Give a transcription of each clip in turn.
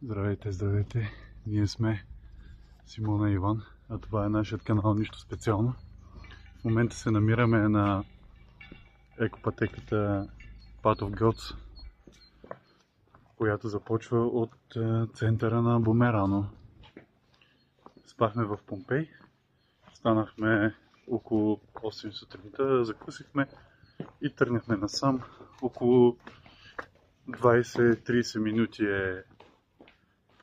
Здравейте, здравейте! Ние сме Симона и Иван, а това е нашият канал Нищо специално. В момента се намираме на екопътеката Path of Gods, която започва от центъра на Бумерано. Спахме в Помпей, станахме около 8 сутринта, закъсихме и тръгнахме насам. Около 20-30 минути е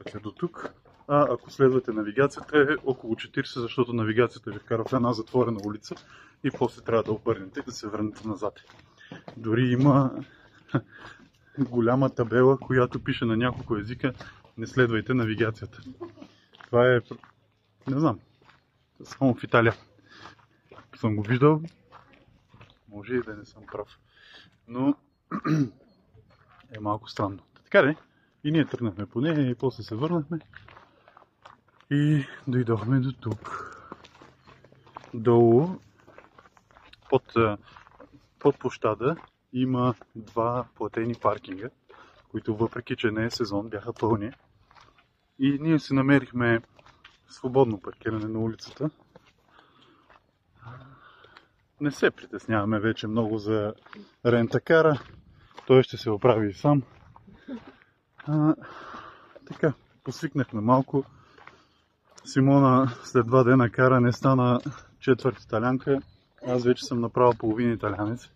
пътя до тук. А ако следвате навигацията е около 40, защото навигацията ви вкара в една затворена улица и после трябва да обърнете и да се върнете назад. Дори има голяма табела, която пише на няколко езика: не следвайте навигацията. Това е, не знам, само в Италия съм го виждал, може и да не съм прав, но е малко странно. Така де, и ние тръгнахме по нея и после се върнахме и дойдохме до тук. Долу, под площада, има два платени паркинга, които въпреки че не е сезон, бяха пълни. И ние си намерихме свободно паркиране на улицата. Не се притесняваме вече много за рентакара. Той ще се оправи и сам. Така, посвикнахме малко. Симона след 2 дена каране стана четвърт италянка. Аз вече съм направил половин италянец,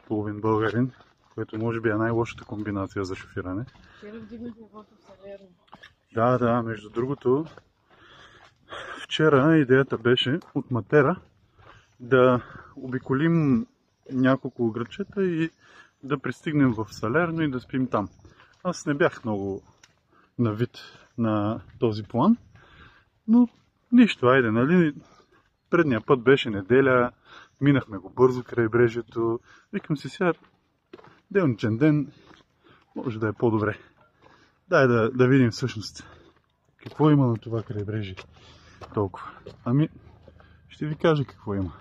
половин българин, което може би е най-лошата комбинация за шофиране. Вчера вдигнах нивото в Салерно. Да, между другото, вчера идеята беше от Матера да обиколим няколко градчета и да пристигнем в Салерно и да спим там. Аз не бях много навит на този план, но нищо, айде, нали? Предния път беше неделя, минахме го бързо крайбрежието. Викам си сега, делничен ден, може да е по-добре. Дай да видим всъщност какво има на това крайбрежие толкова. Ами, ще ви кажа какво има.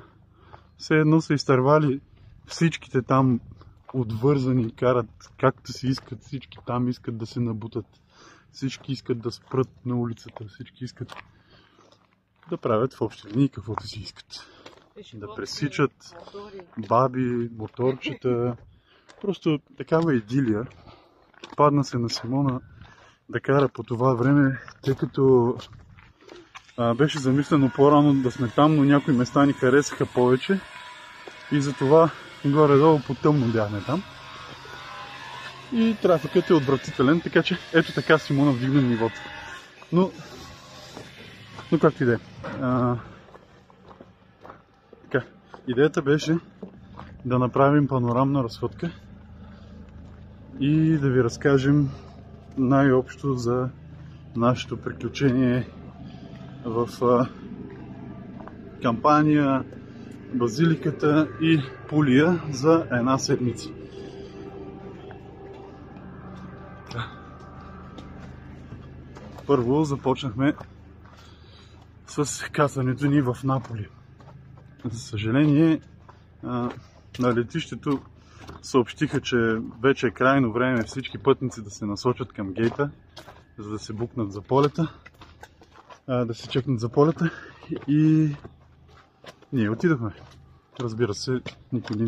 Все едно са изтървали всичките там отвързани, карат както си искат, всички там искат да се набутат, всички искат да спрат на улицата, всички искат да правят в общи линии каквото си искат. Да пресичат баби, моторчета, просто такава идилия. Падна се на Симона да кара по това време, тъй като беше замислено по-рано да сме там, но някои места ни харесаха повече и затова горе-долу по-тъмно бяхме там. И трафикът е отвратителен, така че ето така Симона вдигна нивото. Но както и да е. Така, идеята беше да направим панорамна разходка и да ви разкажем най-общо за нашето приключение в Кампания, Базиликата и Пулия за една седмица. Първо започнахме с кацането ни в Наполи. За съжаление, на летището съобщиха, че вече е крайно време всички пътници да се насочат към гейта, за да се букнат за полета, да се чекнат за полета и ние отидохме. Разбира се, никой не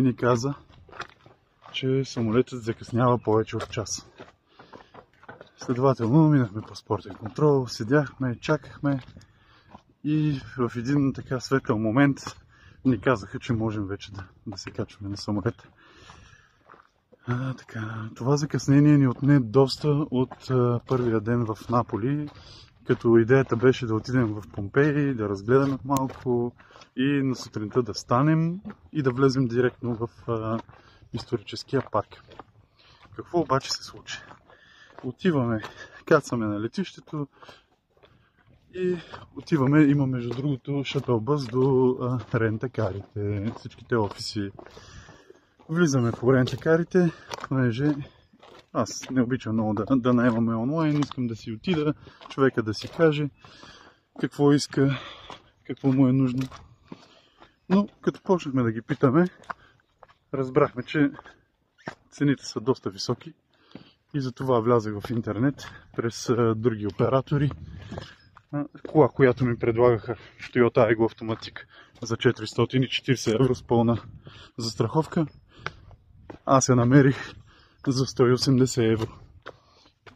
ни каза, че самолетът закъснява повече от час. Следователно минахме паспортен контрол, седяхме, чакахме и в един така светъл момент ни казаха, че можем вече да се качваме на самолета. Така, това закъснение ни отне доста от първия ден в Наполи, като идеята беше да отидем в Помпей, да разгледаме малко и на сутринта да станем и да влезем директно в историческия парк. Какво обаче се случи? Отиваме, кацаме на летището и отиваме, има между другото шътълбъс до рентакарите, всичките офиси. Влизаме по рентакарите, понеже аз не обичам много да наемаме онлайн, искам да си отида, човека да си каже какво иска, какво му е нужно. Но като почнахме да ги питаме, разбрахме, че цените са доста високи И затова влязах в интернет през други оператори. Кола, която ми предлагаха Toyota Aygo Automatic за 440 евро с пълна застраховка. Аз я намерих за 180 евро.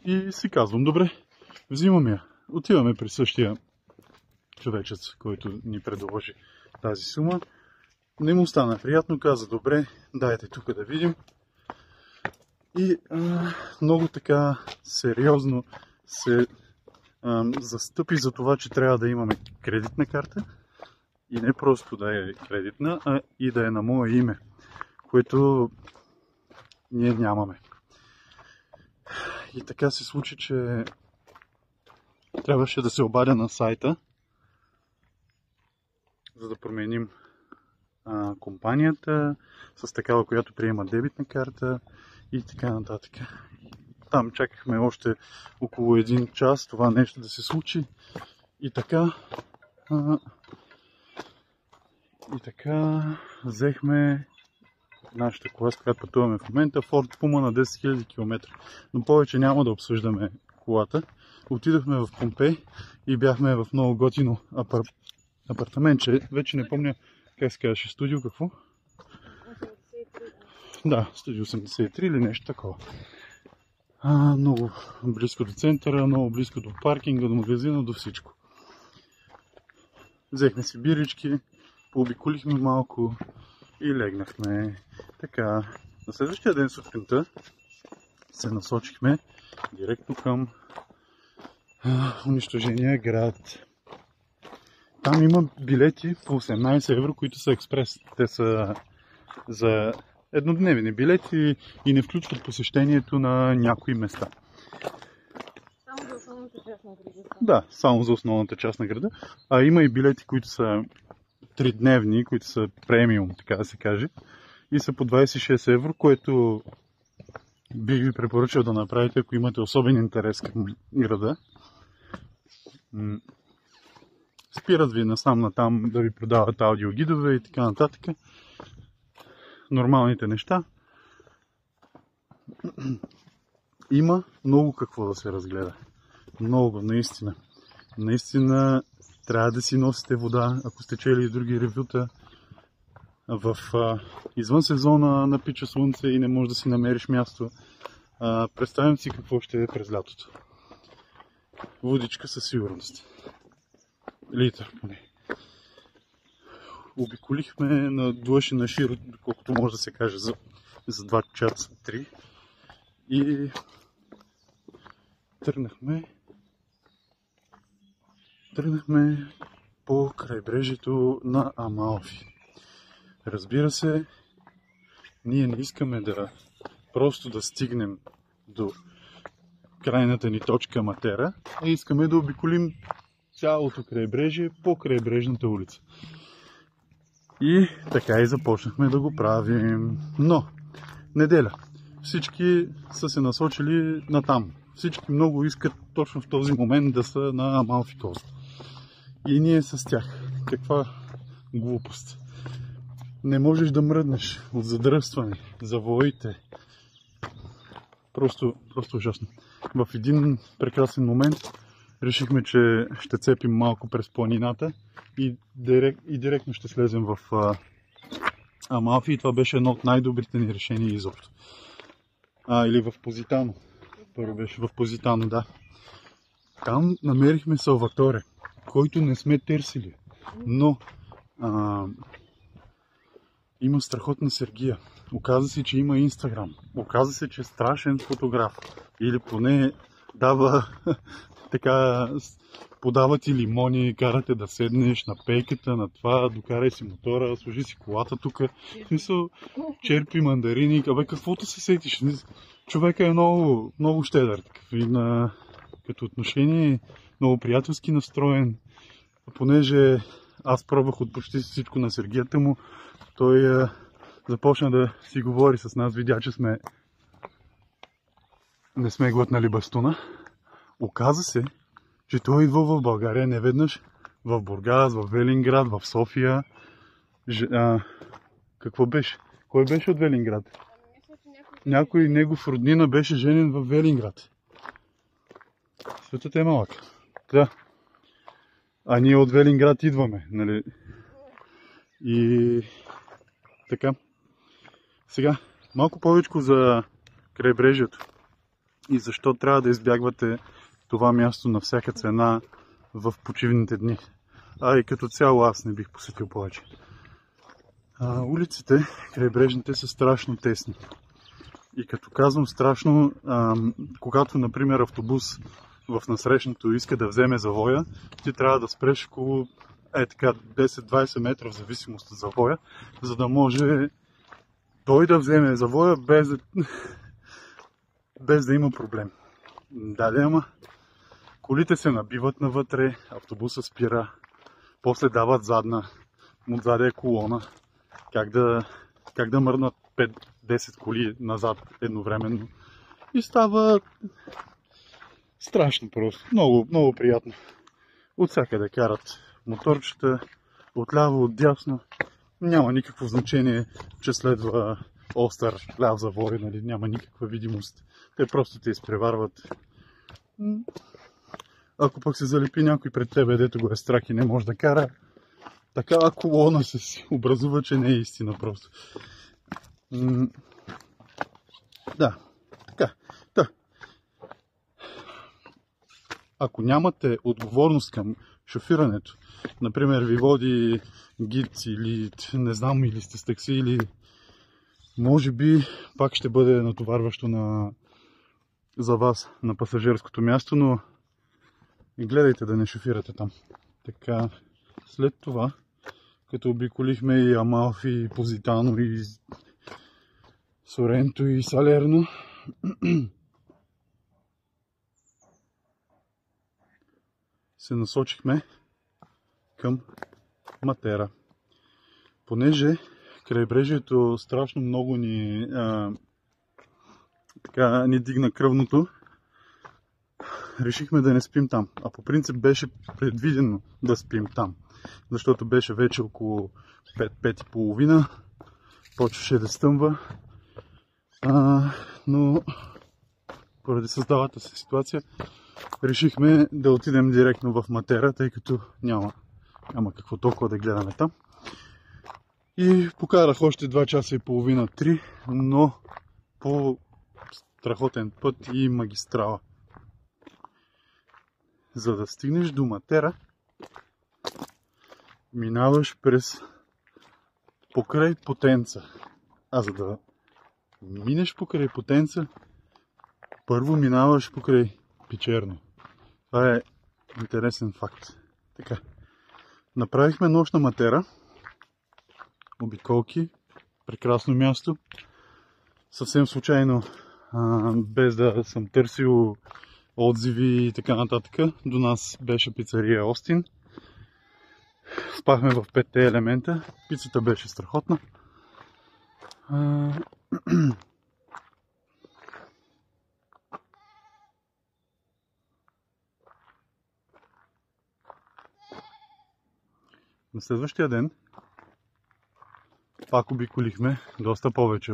И си казвам, добре, взимам я. Отиваме при същия човечец, който ни предложи тази сума. Не му стана приятно, каза, добре, дайте тук да видим. И много така сериозно се застъпи за това, че трябва да имаме кредитна карта. И не просто да е кредитна, а и да е на мое име, което ние нямаме. И така се случи, че трябваше да се обадя на сайта, за да променим компанията с такава, която приема дебитна карта и така нататък. Там чакахме още около 1 час това нещо да се случи и така взехме нашата кола, с която пътуваме в момента, Ford Puma на 10 000 км. Но повече няма да обсъждаме колата. Отидохме в Помпей и бяхме в много готино апартаментче. Вече не помня как се казваше, студио какво? 83. Да, студио 83 или нещо такова. Много близко до центъра, много близко до паркинга, до магазина, до всичко. Взехме си бирички, пообиколихме малко и легнахме. Така, на следващия ден сутринта се насочихме директно към унищожения град. Там има билети по 18 евро, които са експрес. Те са за еднодневни билети и не включват посещението на някои места. Само за основната част на града. Да, само за основната част на града. А има и билети, които са 3-дневни, които са премиум, така да се каже. И са по 26 евро, което бих ви препоръчал да направите, ако имате особен интерес към града. Спират ви насам натам да ви продават аудиогидове и така нататък. Нормалните неща. Има много какво да се разгледа. Много, наистина. Наистина трябва да си носите вода, ако сте чели и други ревюта. Извън сезона напича слънце и не можеш да си намериш място. Представям си какво ще е през лятото. Водичка със сигурност. Литър поне. Обиколихме на длъж и на широко, доколкото може да се каже, за 2 часа 3. И тръгнахме по крайбрежието на Амалфи. Разбира се, ние не искаме просто да стигнем до крайната ни точка Матера, а искаме да обиколим цялото крайбрежие по крайбрежната улица. И така и започнахме да го правим. Но, неделя. Всички са се насочили натам. Всички много искат точно в този момент да са на Амалфи Кост. И ние с тях. Каква глупост. Не можеш да мръднеш от задръстване, завоите. Просто ужасно. В един прекрасен момент решихме, че ще цепим малко през планината и директно ще слезем в Амалфи. И това беше едно от най-добрите ни решения изобщо. Или в Позитано. Първо беше в Позитано, да. Там намерихме Салваторе, който не сме търсили. Но има страхотна Сергия. Оказа се, че има Инстаграм. Оказа се, че е страшен фотограф. Или поне подава ти лимони, карате да седнеш на пейката, на това, докарай си мотора, сложи си колата тук. В смисъл, черпи мандарини, каквото се сетиш. Човека е много, много щедър такъв. И като отношение много приятелски настроен. Понеже аз пробвах от почти всичко на Сергията му, той започна да си говори с нас, видя, че не сме глътнали бастуна. Оказа се, че той идва в България неведнъж, в Бургас, в Велинград, в София. Какво беше? Кой беше от Велинград? Мисля, че някой някой негов роднина беше женен в Велинград. Светът е малък. Да. А ние от Велинград идваме, нали? И така. Сега, малко повече за крайбрежието. И защо трябва да избягвате това място на всяка цена в почивните дни. А и като цяло аз не бих посетил повече. Улиците, крайбрежните, са страшно тесни. И като казвам страшно, когато, например, автобус в насрещното иска да вземе завоя, ти трябва да спреш около 10-20 метра в зависимост от завоя, за да може той да вземе завоя без да има проблем. Да, ама колите се набиват навътре, автобуса спира, после дават задна, отзаде е колона. Как да мърнат 5-10 коли назад едновременно. И става страшно просто. Много, много приятно. От всякъде карат моторчета, отляво, отдясно. Няма никакво значение, че следва остър ляв завой, нали? Няма никаква видимост. Те просто те изпреварват. Ако пък се залепи някой пред тебе, дето го е страх и не може да кара, такава колона се си образува, че не е истина просто. Да, така. Да. Ако нямате отговорност към шофирането, например ви води гид или не знам, или сте с такси, или може би пак ще бъде натоварващо за вас на пасажирското място, но гледайте да не шофирате там. Така, след това, като обиколихме и Амалфи, и Позитано, и Соренто, и Салерно, се насочихме към Матера. Понеже крайбрежието страшно много ни дигна кръвното, решихме да не спим там. А по принцип беше предвидено да спим там, защото беше вече около 5-5:30, почваше да стъмва, но поради създалата се ситуация решихме да отидем директно в Матера, тъй като няма какво толкова да гледаме там. И покарах още 2 часа и половина, 3, но по страхотен път и магистрала. За да стигнеш до Матера, минаваш покрай Потенца. А за да минеш покрай Потенца, първо минаваш покрай Пичерно. Това е интересен факт. Така. Направихме нощна Матера. Обиколки. Прекрасно място. Съвсем случайно, без да съм търсил отзиви и така нататък, до нас беше пицария Остин. Спахме в 5-те елемента. Пицата беше страхотна. На следващия ден пак обиколихме доста повече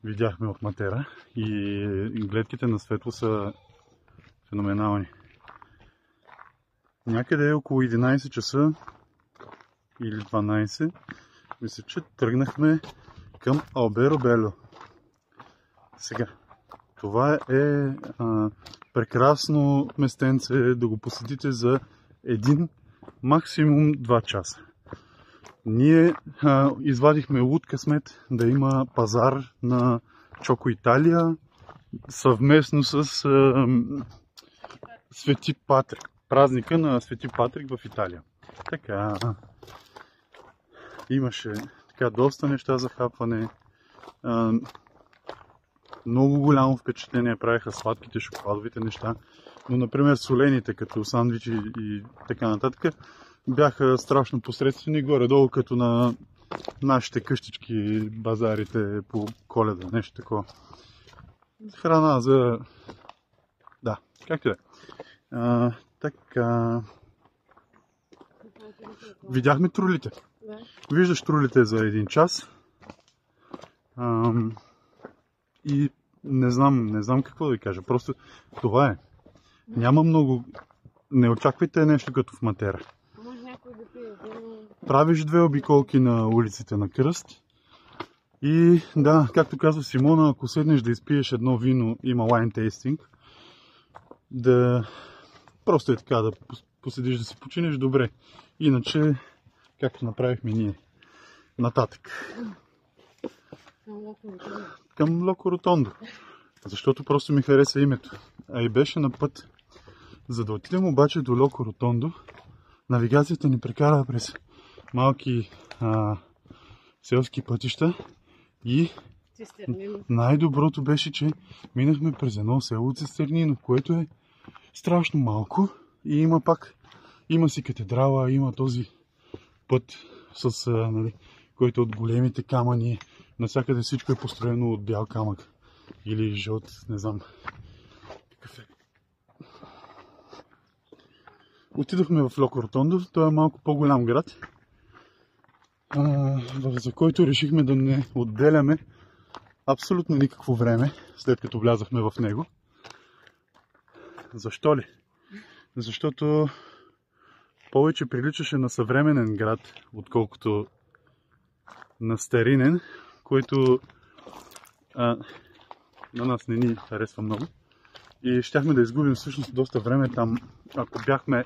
видяхме от Матера и гледките на светло са феноменални. Някъде около 11 часа или 12, мисля, че тръгнахме към Алберо-Бело. Сега, това е прекрасно местенце да го посетите за 1, максимум 2 часа. Ние извадихме луд късмет да има пазар на Чоко Италия съвместно с Свети Патрик. Празника на Свети Патрик в Италия. Така, имаше доста неща за хапване. Много голямо впечатление правиха сладките, шоколадовите неща. Но, например, солените, като сандвичи и така нататък, бяха страшно посредствени, горе-долу като на нашите къщички, базарите по Коледа, нещо такова. Храна за... Да, както е. Така... Видяхме трулите. Виждаш трулите за 1 час. и не знам какво да ви кажа. Просто това е. Няма много... Не очаквайте нещо като в Матера. Може някой да пие вино. Правиш 2 обиколки на улиците на Кръст и да, както казва Симона, ако седнеш да изпиеш едно вино, има wine tasting, да просто е така да поседиш да си починеш добре. Иначе, както направихме ние, нататък. Към Локо Ротондо. Защото просто ми хареса името. А и беше на път. За да отидем обаче до Локо Ротондо, навигацията ни прекара през малки селски пътища и най-доброто беше, че минахме през едно село Цистернино, което е страшно малко и има си катедрала, има този път, нали, който от големите камъни, навсякъде всичко е построено от бял камък или жълт, не знам какъв е. Отидохме в Локо Ротондо, той е малко по-голям град, за който решихме да не отделяме абсолютно никакво време, след като влязахме в него. Защо ли? Защото повече приличаше на съвременен град, отколкото на старинен, който на нас не ни харесва много. И щяхме да изгубим всъщност доста време там, ако бяхме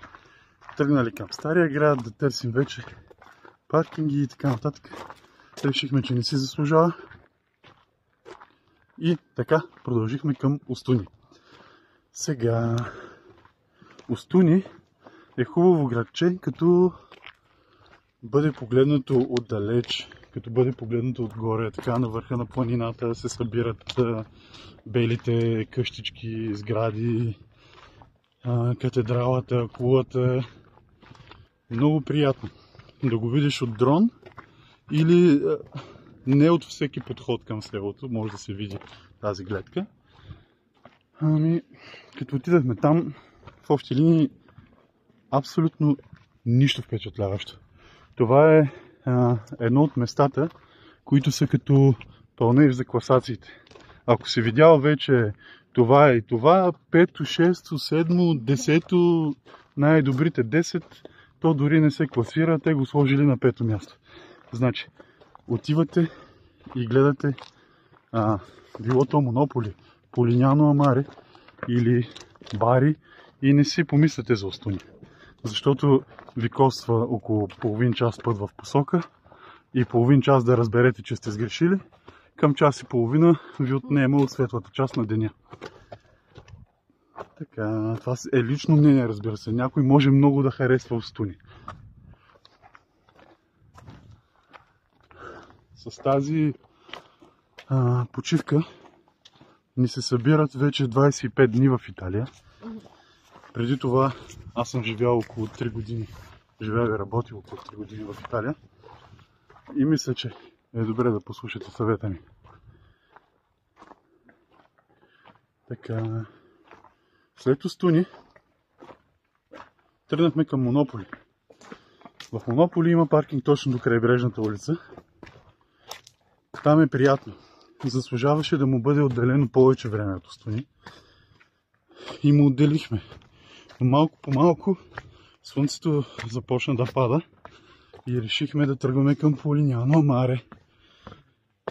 тръгнали към стария град, да търсим вече паркинги и така нататък. Решихме, че не си заслужава. И така продължихме към Устуни. Сега Устуни е хубаво градче, като бъде погледнато отдалеч, като бъде погледнато отгоре, така на върха на планината се събират белите къщички, сгради, катедралата, кулата. Много приятно да го видиш от дрон или не от всеки подход към селото, може да се види тази гледка. Като отидахме там, в общи линии абсолютно нищо впечатляващо. Това е едно от местата, които са като пълнеж за класациите. Ако си видял вече това и това, 5, 6, 7, 10, най-добрите 10, то дори не се класира, те го сложили на 5-то място. Значи, отивате и гледате било то Монополи, Полиняно Амаре или Бари и не си помисляте за Устуни. Защото ви коства около половин час път в посока и половин час да разберете, че сте сгрешили. Към час и половина ви отнема от светлата част на деня. Така, това е лично мнение, разбира се. Някой може много да харесва Устуни. С тази почивка ни се събират вече 25 дни в Италия. Преди това аз съм живял около 3 години. Живял и работил около 3 години в Италия. И мисля, че е добре да послушате съвета ми. Така, след Устуни тръгнахме към Монополи. В Монополи има паркинг точно до крайбрежната улица. Там е приятно. Заслужаваше да му бъде отделено повече време от Устуни. И му отделихме. Но малко по малко слънцето започна да пада и решихме да тръгваме към Полиняно Амаре.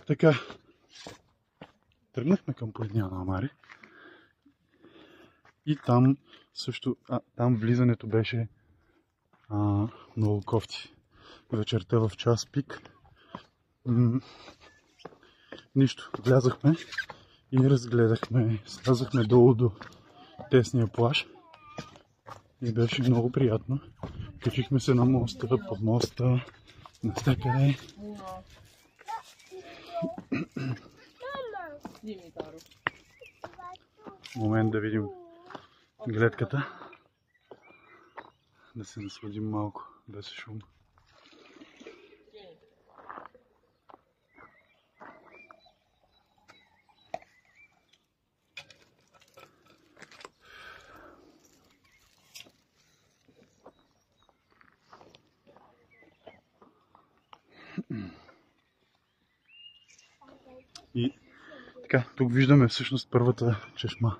Така, тръгнахме към Полиняно Амаре и там също, там влизането беше много кофти. Вечерта в час пик. Нищо, влязахме и разгледахме, слязахме долу до тесния плаж и беше много приятно. Качихме се на моста, под моста, навсякъде. Момент да видим гледката. Да се насладим малко, без шум. И Така, тук виждаме всъщност първата чешма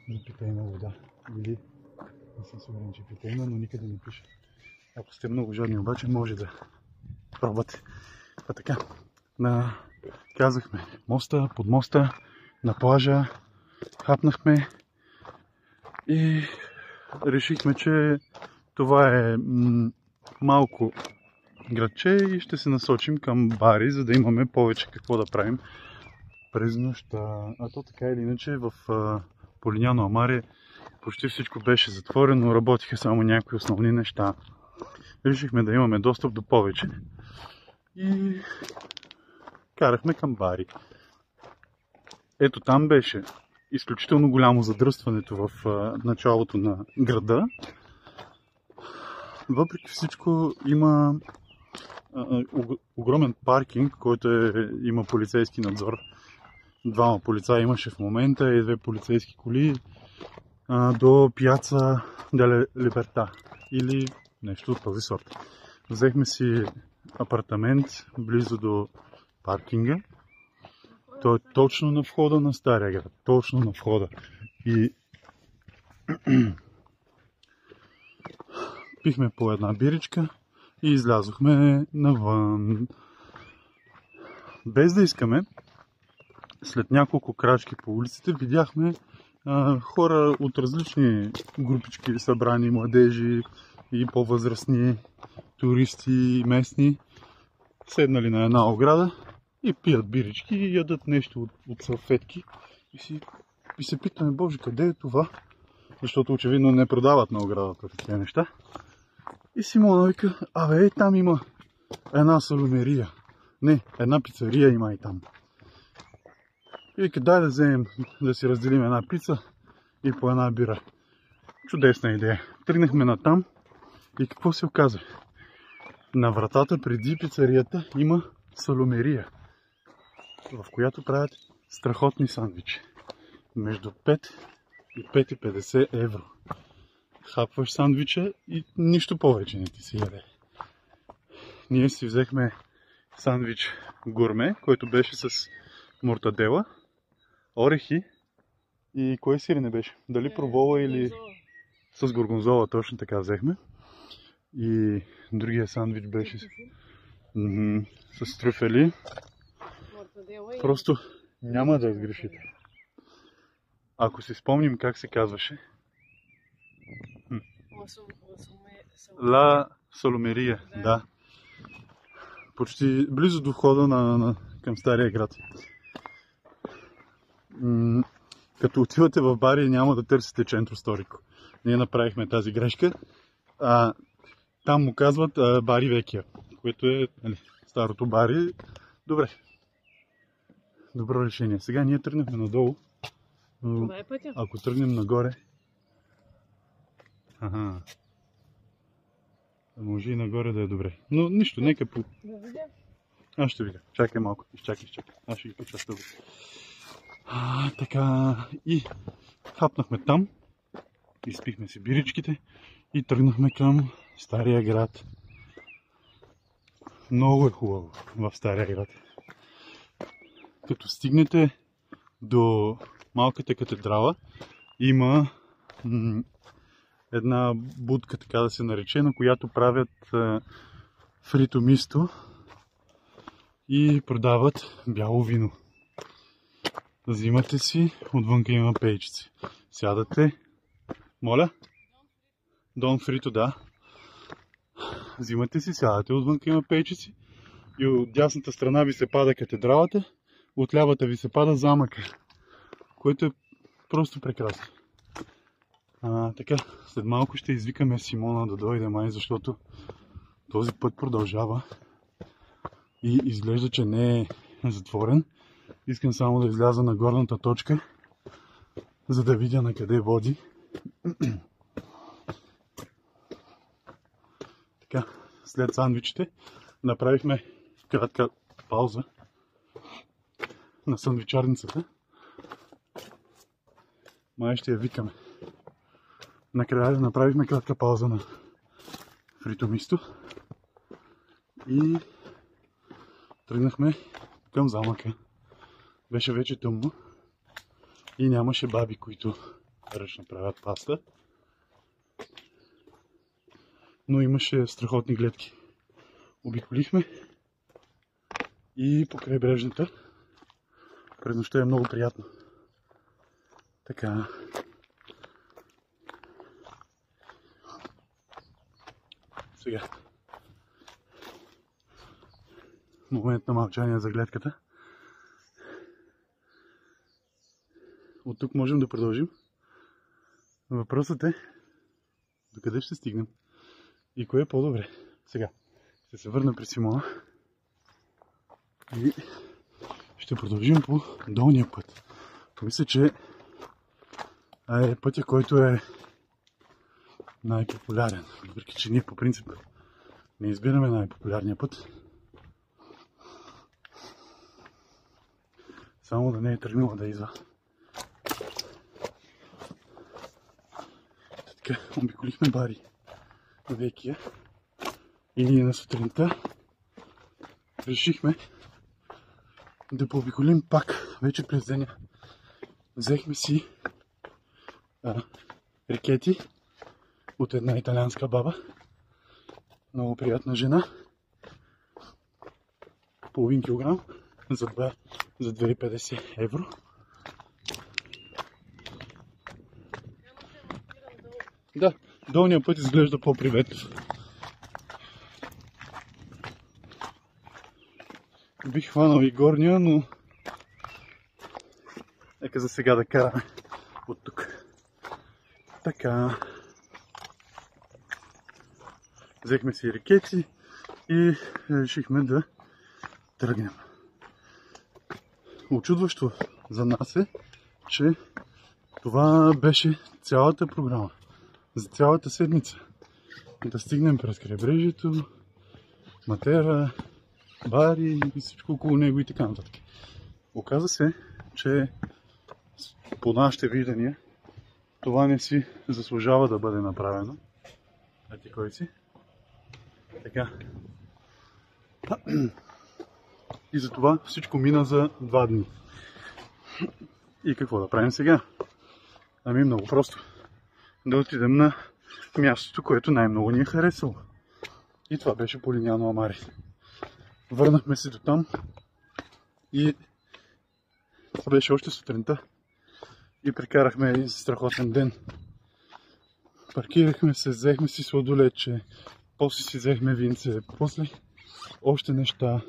за питейна вода. Или не съм сигурен, че питейна, но никъде не пише. Ако сте много жадни обаче, може да пробвате. А така, казахме моста, под моста, на плажа, хапнахме и решихме, че това е малко градче и ще се насочим към Бари, за да имаме повече какво да правим през нощта. А то така или иначе в Полиняно Амаре почти всичко беше затворено, работиха само някои основни неща. Решихме да имаме достъп до повече и карахме към Бари. Ето там беше изключително голямо задръстването в началото на града. Въпреки всичко има огромен паркинг, който има полицейски надзор. 2 полицаи имаше в момента и 2 полицейски коли до Пияца де Либерта или нещо от този сорт. Взехме си апартамент близо до паркинга. Той е точно на входа на Стария град. Точно на входа. И пихме по една биричка и излязохме навън. Без да искаме, след няколко крачки по улиците видяхме хора от различни групички, събрани младежи и по-възрастни, туристи, местни, седнали на една ограда и пият бирички и ядат нещо от салфетки. И се питаме, боже, къде е това? Защото очевидно не продават на оградата такива неща. И Симона вика, там има една салумерия. Не, една пицария има и там. И вика, дай да вземем да си разделим една пица и по една бира. Чудесна идея. Тръгнахме натам и какво се оказа? На вратата преди пицарията има салумерия, в която правят страхотни сандвичи. Между 5 и 5,50 евро. Хапваш сандвича и нищо повече не ти се яде. Ние си взехме сандвич гурме, който беше с мортадела, орехи и кое сирене беше? Дали провола или с горгонзола, точно така взехме. И другия сандвич беше с трюфели. Просто няма да сгрешите. Ако си спомним как се казваше. Ла Соломерия, да. Почти близо до входа към Стария град. Като отивате в Бари, няма да търсите Центро Сторико. Ние направихме тази грешка. Там му казват Бари Векия, което е старото Бари. Добре. Добро решение. Сега ние тръгнахме надолу. Това е пътя. Ако тръгнем нагоре... Може и нагоре да е добре. Но нищо, нека по... Да видя. Аз ще видя. Чакай малко. Изчакай. Аз ще ги кача стъбо. Така. И хапнахме там. Изпихме си биричките. И тръгнахме към Стария град. Много е хубаво в Стария град. Като стигнете до малката катедрала, има една будка, така да се нарече, на която правят фрито мисто и продават бяло вино. Взимате си, отвънка има пейчици. Сядате. Моля? Дон фрито, да. Взимате си, сядате, отвънка има пейчици и от дясната страна ви се пада катедралата, от лявата ви се пада замъка, което е просто прекрасно. Така, след малко ще извикаме Симона да дойде май, защото този път продължава и изглежда, че не е затворен. Искам само да изляза на горната точка, за да видя на къде води. Така, след сандвичите направихме кратка пауза на сандвичарницата. Май ще я викаме. Накрая направихме кратка пауза на фрито мисто и тръгнахме към замъка. Беше вече тъмно и нямаше баби, които ръчно правят паста. Но имаше страхотни гледки. Обиколихме и по крайбрежната. През нощта е много приятно. Така. Сега. Момент на мълчание за гледката. От тук можем да продължим. Въпросът е докъде ще стигнем и кое е по-добре. Сега ще се върна при Симона и ще продължим по долния път. Мисля, че е пътя, който е най-популярен. Въпреки че ние по принцип не избираме най-популярния път. Само да не е тръгнала да идва. Така, обиколихме Бари Векия и ние на сутринта решихме да пообиколим пак вече през деня. Взехме си рикети от една италианска баба. Много приятна жена. Половин килограм за 2,50 евро. Да, долният път изглежда по-приветлив. Бих хванал и горния, но нека за сега да караме от тук. Така. Взехме си рикети и решихме да тръгнем. Очудващо за нас е, че това беше цялата програма. За цялата седмица. Да стигнем през крайбрежието, Матера, Бари и всичко около него и така нататък. Оказа се, че по нашите виждания това не си заслужава да бъде направено. А ти кой си? Така. И затова всичко мина за 2 дни. И какво да правим сега? Ами много просто. Да отидем на мястото, което най-много ни е харесало. И това беше Полиняно Амари. Върнахме се до там и това беше още сутринта. И прекарахме един страхотен ден. Паркирахме се, взехме си сладоледче, после си взехме винце, после още неща.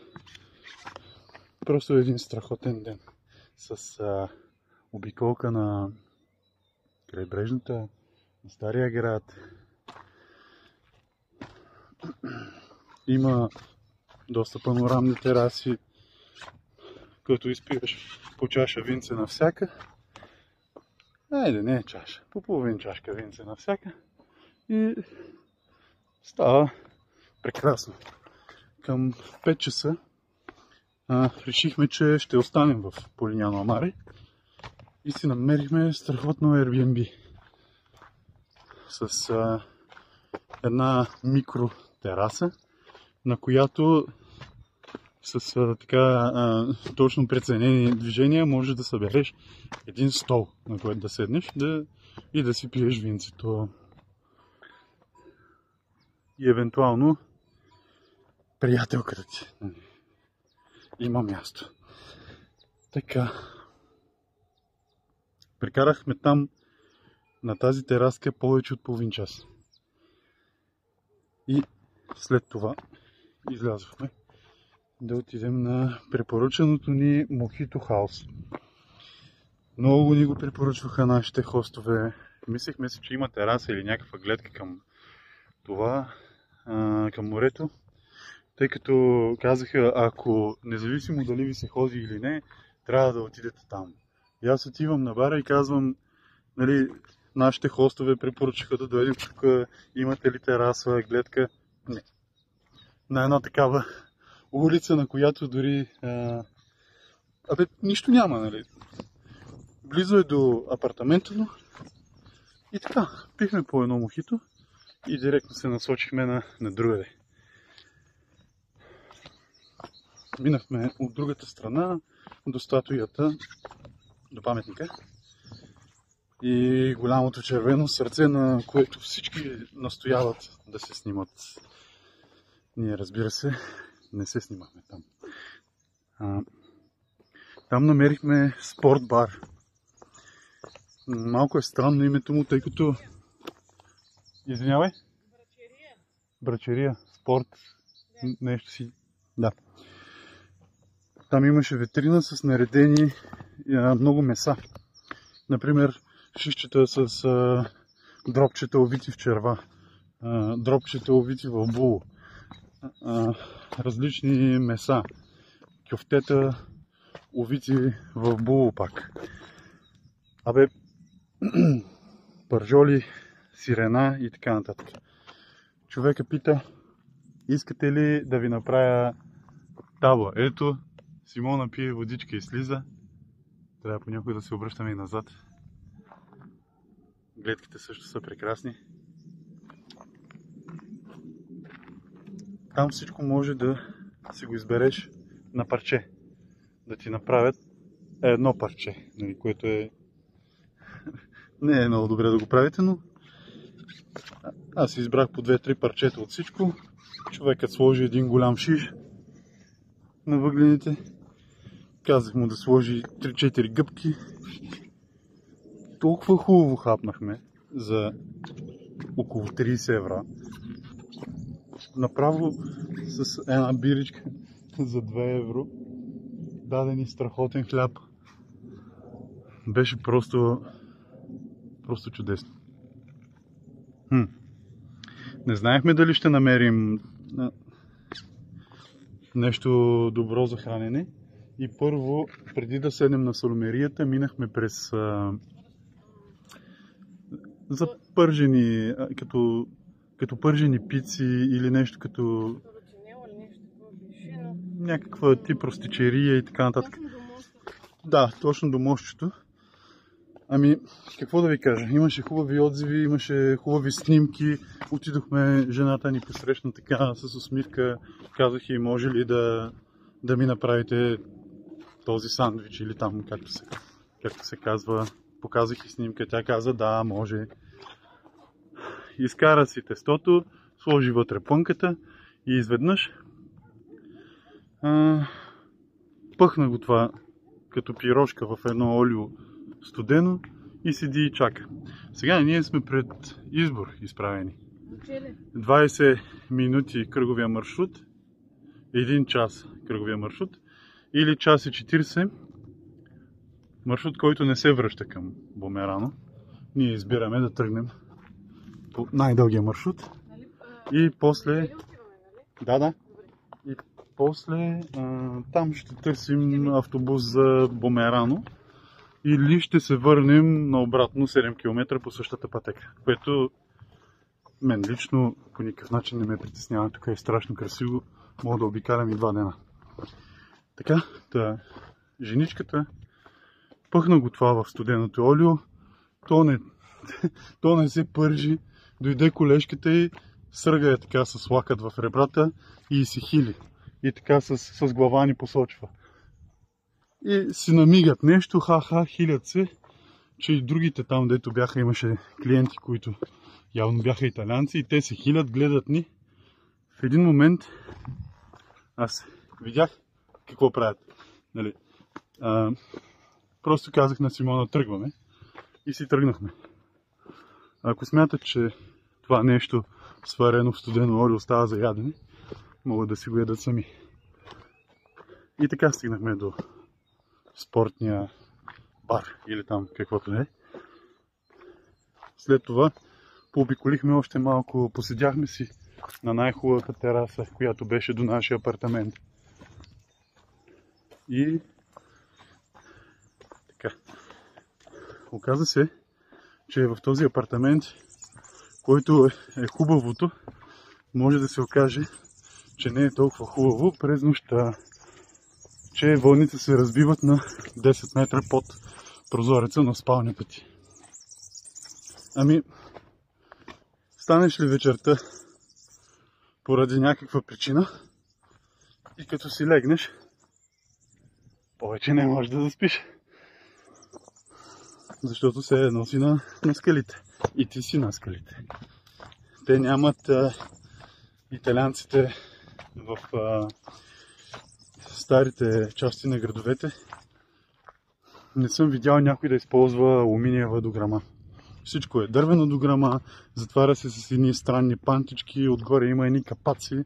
Просто един страхотен ден. С обиколка на крайбрежната, на Стария град. Има доста панорамни тераси, като изпиваш по чаша винце на всяка. Айде, не е чаша, по половин чашка винце на всяка. И става прекрасно. Към 5 часа решихме, че ще останем в Полиняно Амари и си намерихме страхотно Airbnb с една микротераса, на която с така точно преценени движения можеш да събереш един стол, на който да седнеш и да си пиеш винцето. И евентуално приятелката ти. Има място. Така. Прекарахме там на тази тераска повече от половин час. И след това излязохме да отидем на препоръчаното ни Мохито Хаус. Много ни го препоръчваха нашите хостове. Мислехме си, че има тераса или някаква гледка към това, към морето. Тъй като казаха, ако независимо дали ви се ходи или не, трябва да отидете там. И аз отивам на бара и казвам, нали, нашите хостове препоръчаха да дойдем тук, имате ли тераса, гледка? Не. На една такава улица, на която дори нищо няма, нали. Близо е до апартамента, и така, пихме по едно мохито и директно се насочихме на другаде. Минахме от другата страна, до статуята, до паметника. И голямото червено сърце, на което всички настояват да се снимат. Ние, разбира се, не се снимахме там. Там намерихме спорт бар. Малко е странно името му, тъй като... Извинявай? Брачерия. Спорт. Да. Нещо си. Да. Там имаше витрина с наредени много меса. Например, шишчета с дропчета овити в черва, дропчета овити в було, различни меса, кюфтета овити в було пак. Пържоли, сирена и така нататък. Човека пита, искате ли да ви направя табла? Ето, Симона пие водичка и слиза. Трябва понякога да се обръщаме и назад. Гледките също са прекрасни. Там всичко може да си го избереш на парче. Да ти направят едно парче, което е... Не е много добре да го правите, но аз избрах по 2-3 парчета от всичко. Човекът сложи един голям шиш на въглените. Казах му да сложи 3-4 гъбки. Толкова хубаво хапнахме за около 30 евро. Направо с една биричка за 2 евро. Дадени страхотен хляб. Беше просто чудесно. Не знаехме дали ще намерим нещо добро за хранене. И първо, преди да седнем на соломерията, минахме през за пържени, като пържени пици или нещо като някаква тип ростичерия и така нататък. Да, точно до мостчето. Ами, какво да ви кажа? Имаше хубави отзиви, имаше хубави снимки. Отидохме, жената ни посрещна така с усмивка. Казах и може ли да ми направите този сандвич или там, както се казва. Показах и снимка, тя каза да, може. Изкара си тестото, сложи вътре плънката и изведнъж пъхна го това като пирошка в едно олио студено и седи и чака. Сега ние сме пред избор изправени. 20 минути кръговия маршрут, 1 час кръговия маршрут или час и 40 маршрут, който не се връща към Бумерано. Ние избираме да тръгнем по най-дългия маршрут и после... Да. И после там ще търсим автобус за Бумерано или ще се върнем наобратно 7 км по същата пътека, което мен лично по никакъв начин не ме притеснява. Тук е страшно красиво, мога да обикалям и 2 дена. Така, женичката пъхна го това в студеното олио, то не се пържи, дойде колежката и сърга я така с лакът в ребрата и се хили. И така с глава ни посочва. И си намигат нещо, хилят се, че и другите там, дето бяха, имаше клиенти, които явно бяха италианци и те се хилят, гледат ни. В един момент аз видях какво правят. Нали? Просто казах на Симона, тръгваме и си тръгнахме. Ако смятат, че това нещо сварено в студено олио остава за ядене, могат да си го ядат сами. И така стигнахме до спортния бар или там каквото е. След това пообиколихме още малко, поседяхме си на най-хубавата тераса, която беше до нашия апартамент. И така. Оказа се, че в този апартамент, който е хубавото, може да се окаже, че не е толкова хубаво през нощта, че вълните се разбиват на 10 метра под прозореца на спалнята ти. Ами, станеш ли вечерта поради някаква причина и като си легнеш, повече не можеш да заспиш. Защото се носи на скалите. И ти си на скалите. Те нямат италианците в старите части на градовете. Не съм видял някой да използва алуминиева дограма. Всичко е дървена дограма, затваря се с едни странни пантички, отгоре има едни капаци.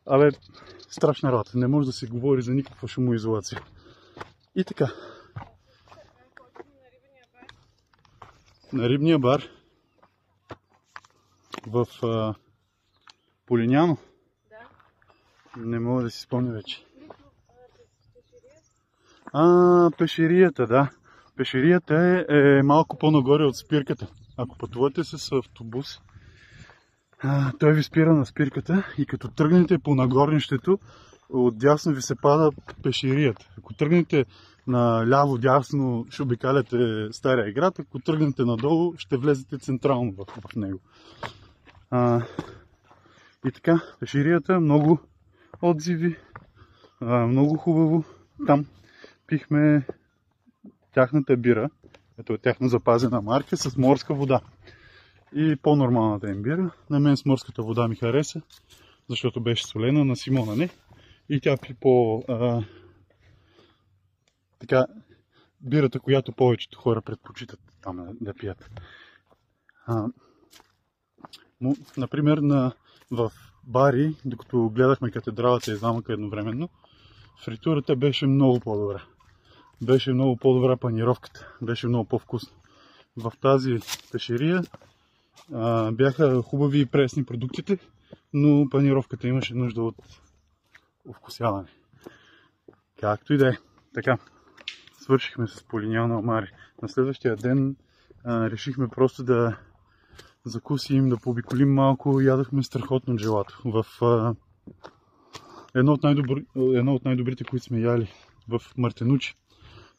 Абе, страшна работа. Не може да се говори за никаква шумоизолация. И така. На рибния бар в Полиняно. Да. Не мога да си спомня вече. Пешерията, да. Пешерията е малко по-нагоре от спирката. Ако пътувате с автобус, той ви спира на спирката и като тръгнете по нагорнището, отдясно ви се пада пешерията. Ако тръгнете наляво, дясно, ще обикаляте Стария град, ако тръгнете надолу, ще влезете централно в него. И така, пешерията, много отзиви, много хубаво. Там пихме тяхната бира, ето е тяхна запазена марка, с морска вода. И по-нормалната им бира. На мен с морската вода ми хареса, защото беше солена, на Симона не. И тя пи по така бирата, която повечето хора предпочитат там да пият. Например, в Бари, докато гледахме катедралата и замъка едновременно, фритурата беше много по-добра. Беше много по-добра панировката, беше много по-вкусно. В тази пешерия бяха хубави и пресни продуктите, но панировката имаше нужда от овкусяване. Както и да е. Така, свършихме с Полиняно Маре. На следващия ден решихме просто да закусим, да пообиколим малко. Ядахме страхотно джелато. В едно от най-добрите, които сме яли в Мартенучи.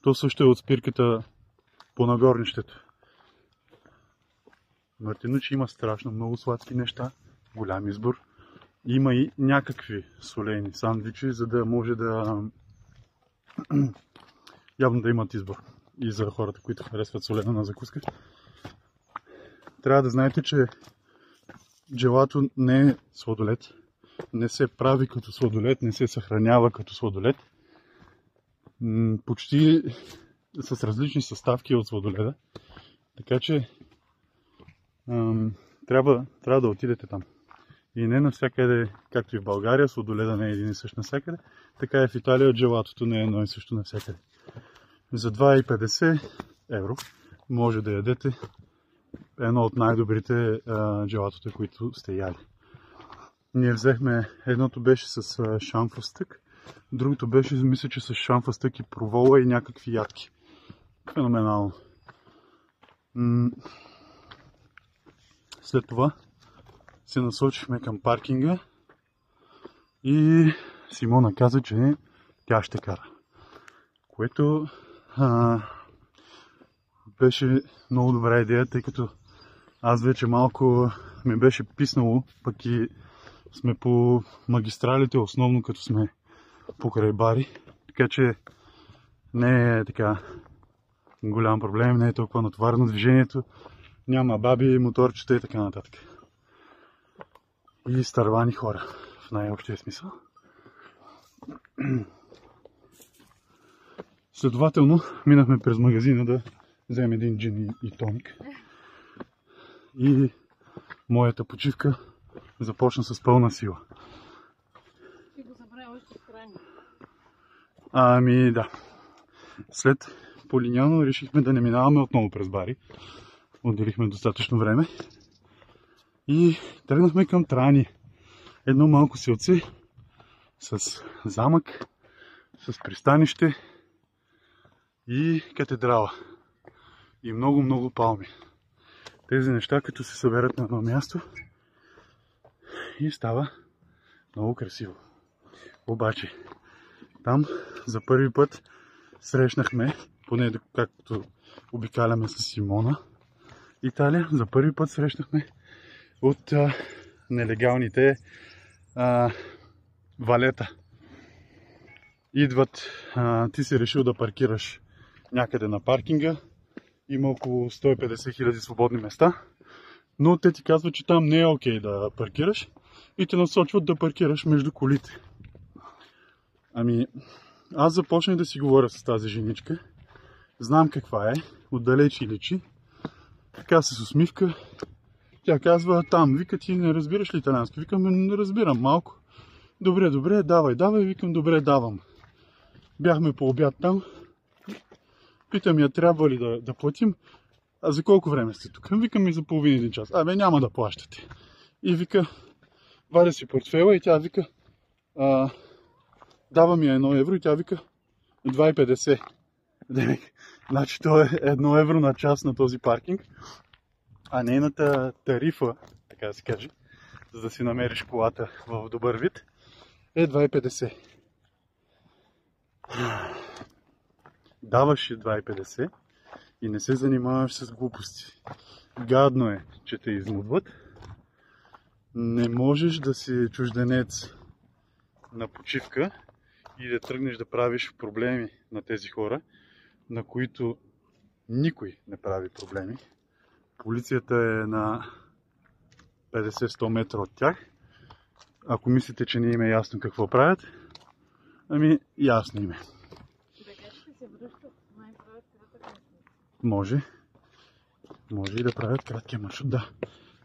То също е от спирката по нагорнището. Мартенучи има страшно много сладки неща, голям избор. Има и някакви солени сандвичи, за да може да явно да имат избор. И за хората, които харесват солена на закуска. Трябва да знаете, че джелато не е сладолед. Не се прави като сладолед, не се съхранява като сладолед. Почти с различни съставки от сладоледа. Така че трябва да отидете там. И не навсякъде, както и в България, сладоледа не е един и същ навсякъде. Така и в Италия джелатото не е едно и също навсякъде. За 2,50 евро може да ядете едно от най-добрите джелатота, които сте яли. Ние взехме, едното беше с шамфастък, другото беше, мисля, че с шамфастък и провола и някакви ядки. Феноменално. След това се насочихме към паркинга и Симона каза, че тя ще кара. Което беше много добра идея, тъй като аз вече малко ми беше писнало, пък и сме по магистралите, основно като сме покрай Бари. Така че не е така голям проблем, не е толкова натоварено движението. Няма баби, моторчета и така нататък. И изтървани хора, в най-общия смисъл. Следователно, минахме през магазина да вземем един джин и тоник. И моята почивка започна с пълна сила. Ти го забравя още в крайни. Ами да. След Полиняно решихме да не минаваме отново през Бари. Отделихме достатъчно време. И тръгнахме към Трани. Едно малко селце с замък, с пристанище и катедрала. И много палми. Тези неща, като се съберат на едно място, и става много красиво. Обаче, там за първи път срещнахме, поне както обикаляме с Симона, Италия, за първи път срещнахме от нелегалните валета. идват, ти си решил да паркираш някъде на паркинга, има около 150 хиляди свободни места, но те ти казват, че там не е окей да паркираш и те насочват да паркираш между колите. Ами, аз започнах да си говоря с тази женичка, знам каква е, отдалеч личи, така с усмивка. Тя казва, там, вика, ти не разбираш ли италиански? Викам, не разбирам малко. Добре, давай, викам, добре, давам. Бяхме по обяд там, питам я, трябва ли да платим? А за колко време сте тук? Викам, и за половин-един час. Абе, няма да плащате. И вика, варя си портфела и тя вика, дава ми 1 евро и тя вика 2,50. Значи то е 1 евро на час на този паркинг, а нейната тарифа, така да се каже, за да си намериш колата в добър вид, е 2,50. Даваш 2,50 и не се занимаваш с глупости. Гадно е, че те измудват. Не можеш да си чужденец на почивка и да тръгнеш да правиш проблеми на тези хора, на които никой не прави проблеми. Полицията е на 50-100 метра от тях. Ако мислите, че не им е ясно какво правят, ами ясно им е. Може и да правят краткия маршрут, да.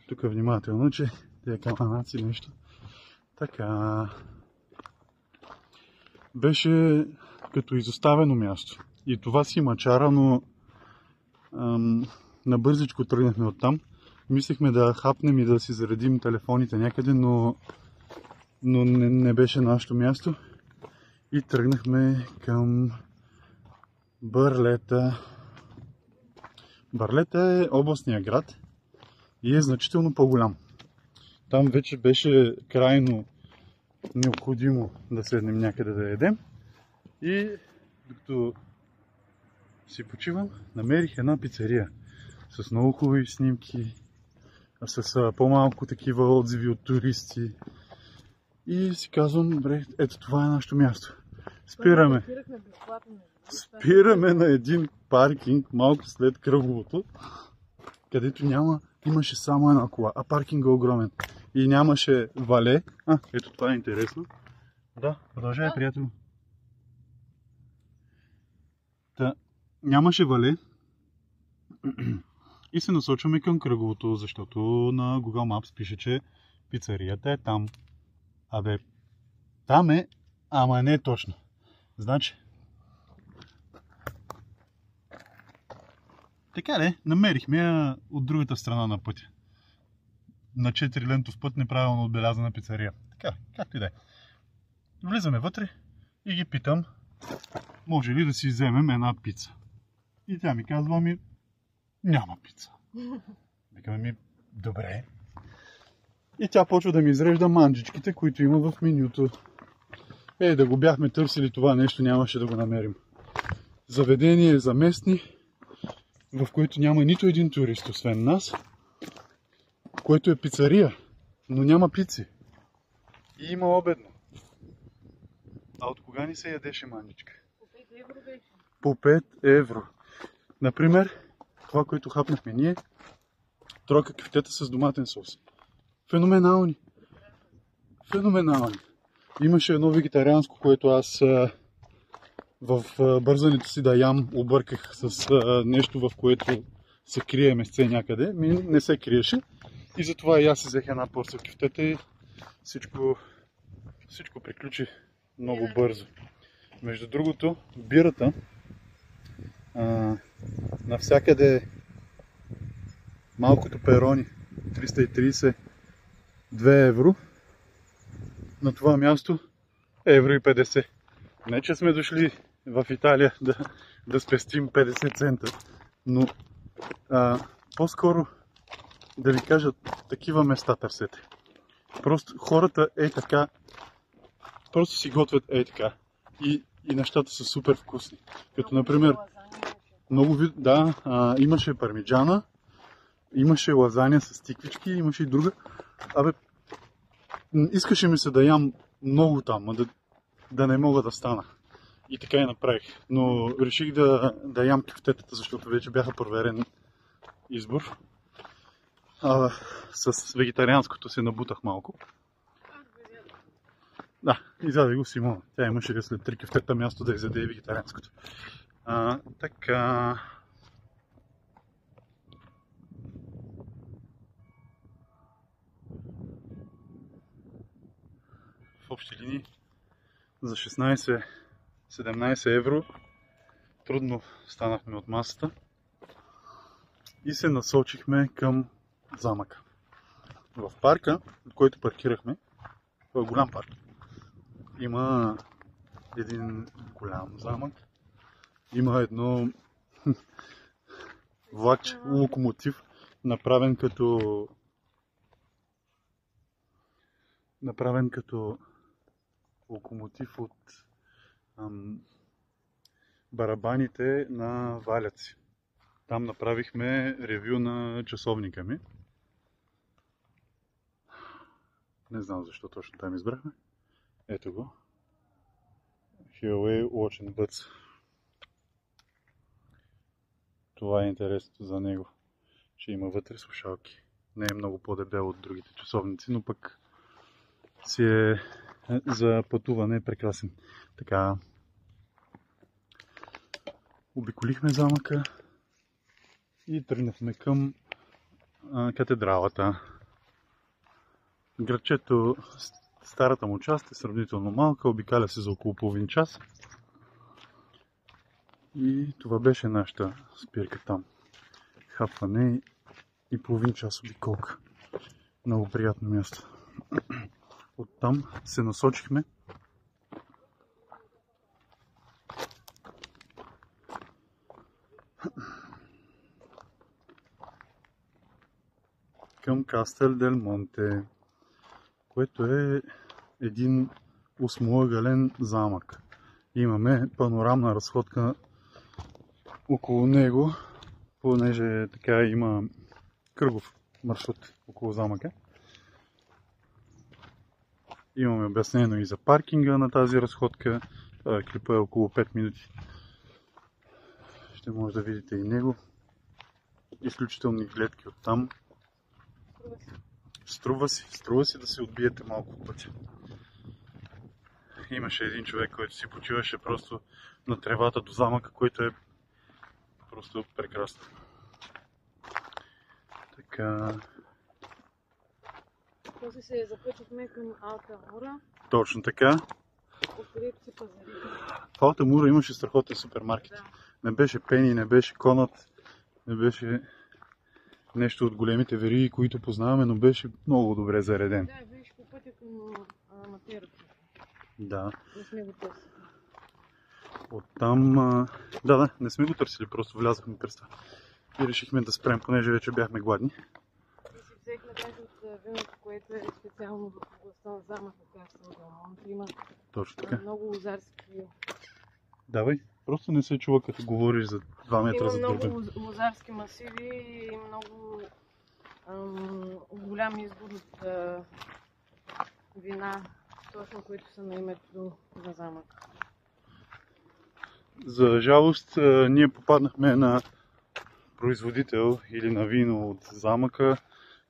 Тук внимателно, че тези каманаци нещо. Така. Беше като изоставено място. И това си има чара, но набързичко тръгнахме оттам. Мислихме да хапнем и да си заредим телефоните някъде, но не беше нашето място. И тръгнахме към Барлета. Барлета е областния град и е значително по-голям. Там вече беше крайно необходимо да седнем някъде да ядем. И докато си почивам, намерих една пицария с много хубави снимки, с по-малко такива отзиви от туристи. И си казвам, добре, ето това е нашето място. Спираме на един паркинг малко след кръговото, където имаше само една кола, а паркинг е огромен. И нямаше вале. Ето това е интересно. Да, продължай, приятел. Нямаше вале. И се насочваме към кръговото, защото на Google Maps пише, че пицарията е там. Абе, там е, ама не точно. Значи, така де, намерихме я от другата страна на пътя. На 4-лентов път, неправилно отбелязана пицария. Така, както и да е. Влизаме вътре и ги питам, може ли да си вземем една пица. И тя ми казва, няма пица. Викаме добре. И тя почва да ми изрежда манджичките, които има в менюто. Да го бяхме търсили това нещо, нямаше да го намерим. Заведение за местни, в което няма нито един турист, освен нас, което е пицария, но няма пици. И има обедно. А от кога ни се ядеше манджичка? По 5 евро. Например, това, което хапнахме ние, тройка кюфтета с доматен сос. Феноменални. Имаше едно вегетарианско, което аз в бързането си да ям обърках с нещо, в което се крие месце някъде. Не се криеше. И затова и аз си взех една порция кюфтета и всичко приключи много бързо. Между другото, бирата навсякъде малкото перони 330 2 евро. На това място евро и 50. Не, че сме дошли в Италия да спестим 50 цента, но по-скоро да ви кажа, такива места търсете. Просто хората така, просто си готвят така и нещата са супер вкусни. Като например, имаше пармиджана, имаше лазаня с тиквички, имаше и друга. Искаше ми се да ям много там, да не мога да стана. И така и направих. Но реших да ям кюфтетата, защото вече бяха проверен избор. С вегетарианското се набутах малко. Да, изяде го Симона. Тя имаше след 3 кюфтета място да изяде и вегетарианското. Така... В общи линии за 16-17 евро трудно станахме от масата и се насочихме към замъка. В парка, от който паркирахме, това е голям парк, има един голям замък, има едно влакче, локомотив, направен като локомотив от барабаните на валяци. Там направихме ревю на часовника ми. Не знам защо точно там избрахме. Ето го. Huawei Watch and Buds. Това е интересното за него, че има вътре слушалки. Не е много по-дебел от другите часовници, но пък си е за пътуване прекрасен. Така, обиколихме замъка и тръгнахме към катедралата. Градчето, старата му част е сравнително малка, обикаля се за около половин час. И това беше нашата спирка там. Хапване и половин час обиколка. Много приятно място. Оттам се насочихме към Кастел дел Монте, което е един осмоъгълен замък. Имаме панорамна разходка около него, понеже така има кръгов маршрут около замъка. Имаме обяснено и за паркинга на тази разходка. Това клипа е около 5 минути. Ще може да видите и него. Изключителни гледки оттам. Струва си да се отбиете малко от пътя. Имаше един човек, който си почиваше просто на тревата до замъка, който е просто прекрасно. Така... После се запъчихме към Алта Мура. Точно така. Откъдето си пазарите. В Алта Мура имаше страхотен супермаркет. Да. Не беше Пени, не беше Конът, не беше нещо от големите вериги, които познаваме, но беше много добре зареден. Да, беше по пътя към Матерата. Да. Не сме го търсили. Оттам... Да, не сме го търсили, просто влязахме през това. И решихме да спрем, понеже вече бяхме гладни. И си взехме тази от виното, което е специално в областта на замъка, Кастел дел Монте. Има Точно така. много лозарски... Давай, просто не се чува като говориш за 2 метра за Има друга. много лозарски масиви и много голям избор от вина, точно които са на името на замък. За жалост, ние попаднахме на производител или на вино от замъка,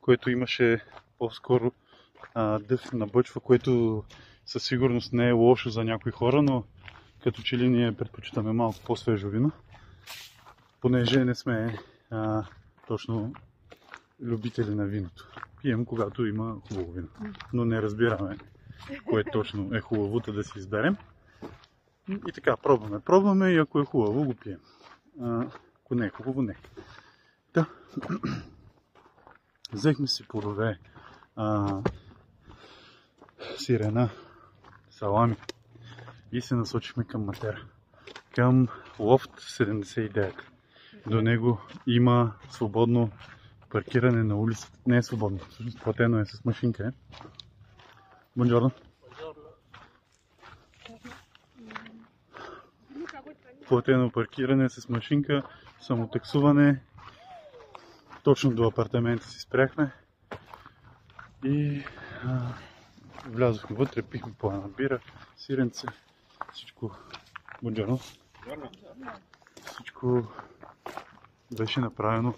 което имаше по-скоро дъх на бъчва, което със сигурност не е лошо за някои хора, но като че ли ние предпочитаме малко по-свежо вино, понеже не сме точно любители на виното. Пием, когато има хубаво вино, но не разбираме кое точно е хубавото да си изберем. И така, пробваме и ако е хубаво, го пием. Ако не е хубаво, не. Да. Взехме си плодове, сирена, салами и се насочихме към Матера. Към лофт 79. До него има свободно паркиране на улицата. Не е свободно, всъщност платено е с машинка. Бонжорно. Платено паркиране с машинка, самотаксуване. Точно до апартамента си спряхме и влязохме вътре, пихме по една бира, сиренце, всичко Buongiorno. Всичко беше направено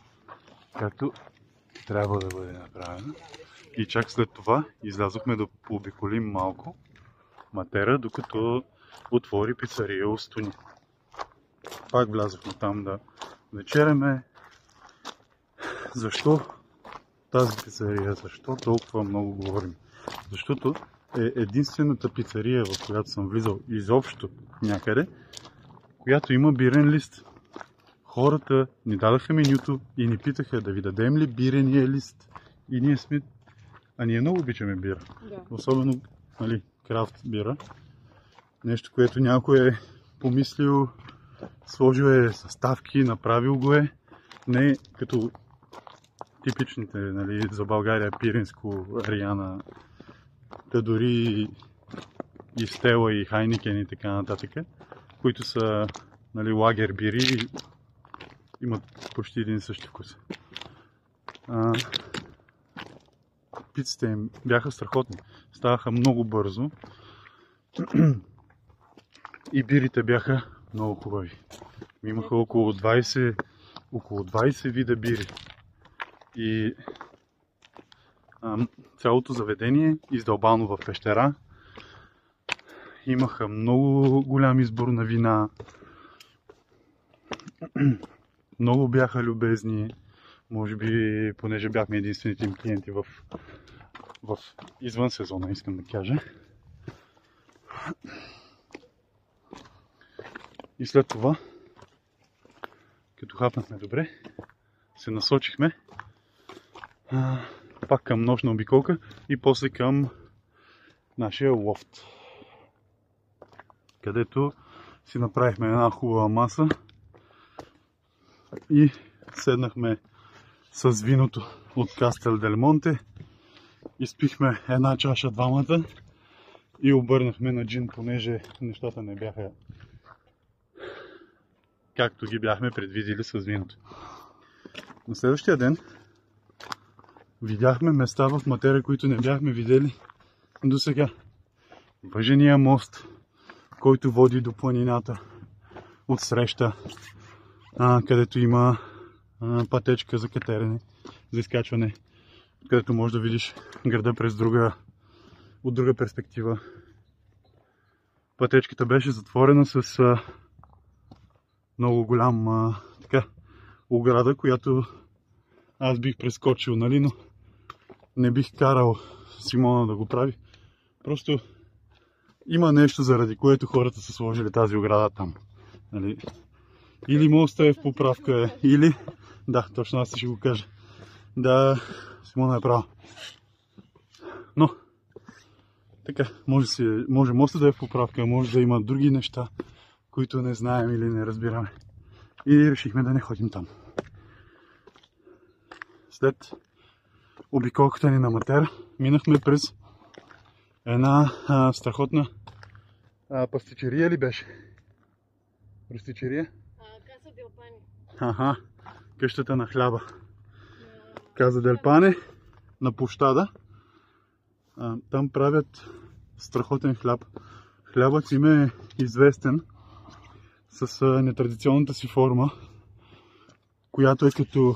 както трябва да бъде направено. И чак след това излязохме да пообиколим малко Матера, докато отвори пицария Устони. Пак влязохме там да вечеряме. Защо тази пицария? Защо толкова много говорим? Защото е единствената пицария, в която съм влизал изобщо някъде, която има бирен лист. Хората ни дадаха менюто и ни питаха да ви дадем ли бирения лист. И ние сме... А ние много обичаме бира. Да. Особено, нали, крафт бира. Нещо, което някой е помислил, сложил е съставки, направил го е. Не като типичните, нали, за България пиринско, Ариана, да дори и Стела, и Хайникен и така нататък, които са, нали, лагер бири, имат почти един и същи вкус. Пиците им бяха страхотни. Ставаха много бързо. И бирите бяха много хубави. Имаха около 20 вида бири. И цялото заведение, издълбано в пещера, имаха много голям избор на вина. Много бяха любезни. Може би, понеже бяхме единствените им клиенти в извън сезона, искам да кажа. И след това, като хапнахме добре, се насочихме пак към нощна обиколка и после към нашия лофт, където си направихме една хубава маса и седнахме с виното от Кастел Дель Монте. Изпихме една чаша двамата и обърнахме на джин, понеже нещата не бяха както ги бяхме предвидили с виното. На следващия ден видяхме места в Матера, които не бяхме видели до сега. Въжения мост, който води до планината отсреща, където има пътечка за катерене, за изкачване, където можеш да видиш града от друга перспектива. Пътечката беше затворена с много голям ограда, която аз бих прескочил, нали, но не бих карал Симона да го прави. Просто има нещо, заради което хората са сложили тази ограда там. Нали? Или моста е в поправка, или... Да, точно аз ще го кажа. Да, Симона е права. Но, така, може моста да е в поправка, може да има други неща, които не знаем или не разбираме. И решихме да не ходим там. След обиколката ни на Матера, минахме през една страхотна пастичерия ли беше? Пастичерия? Каса Дел Пане. Аха, къщата на хляба. Каза Дел Пане на площада. Там правят страхотен хляб. Хлябът им е известен с нетрадиционната си форма, която е като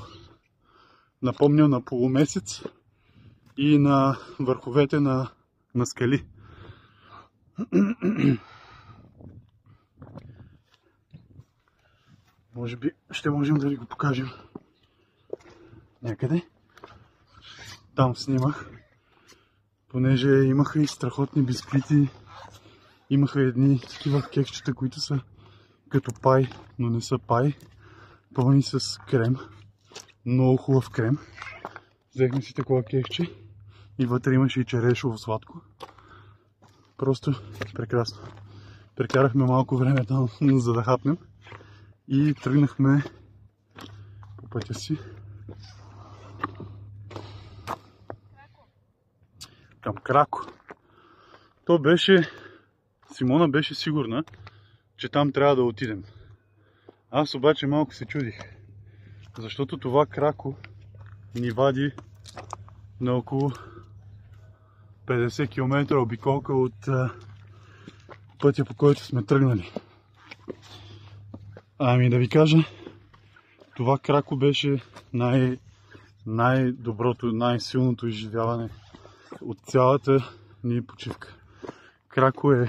напомня на полумесец и на върховете на скали. Може би ще можем да ви го покажем някъде. Там снимах, понеже имаха и страхотни бисквити, имаха едни такива кекчета, които са като пай, но не са пай, пълни с крем, много хубав крем. Взехме си такова кекче и вътре имаше и черешово сладко. Просто прекрасно. Прекарахме малко време там, за да хапнем и тръгнахме по пътя си към Крако. То беше... Симона беше сигурна, че там трябва да отидем. Аз обаче малко се чудих, защото това Крако ни вади на около 50 км обиколка от пътя, по който сме тръгнали. Ами да ви кажа, това Крако беше най-доброто, най-силното изживяване от цялата ни почивка. Крако е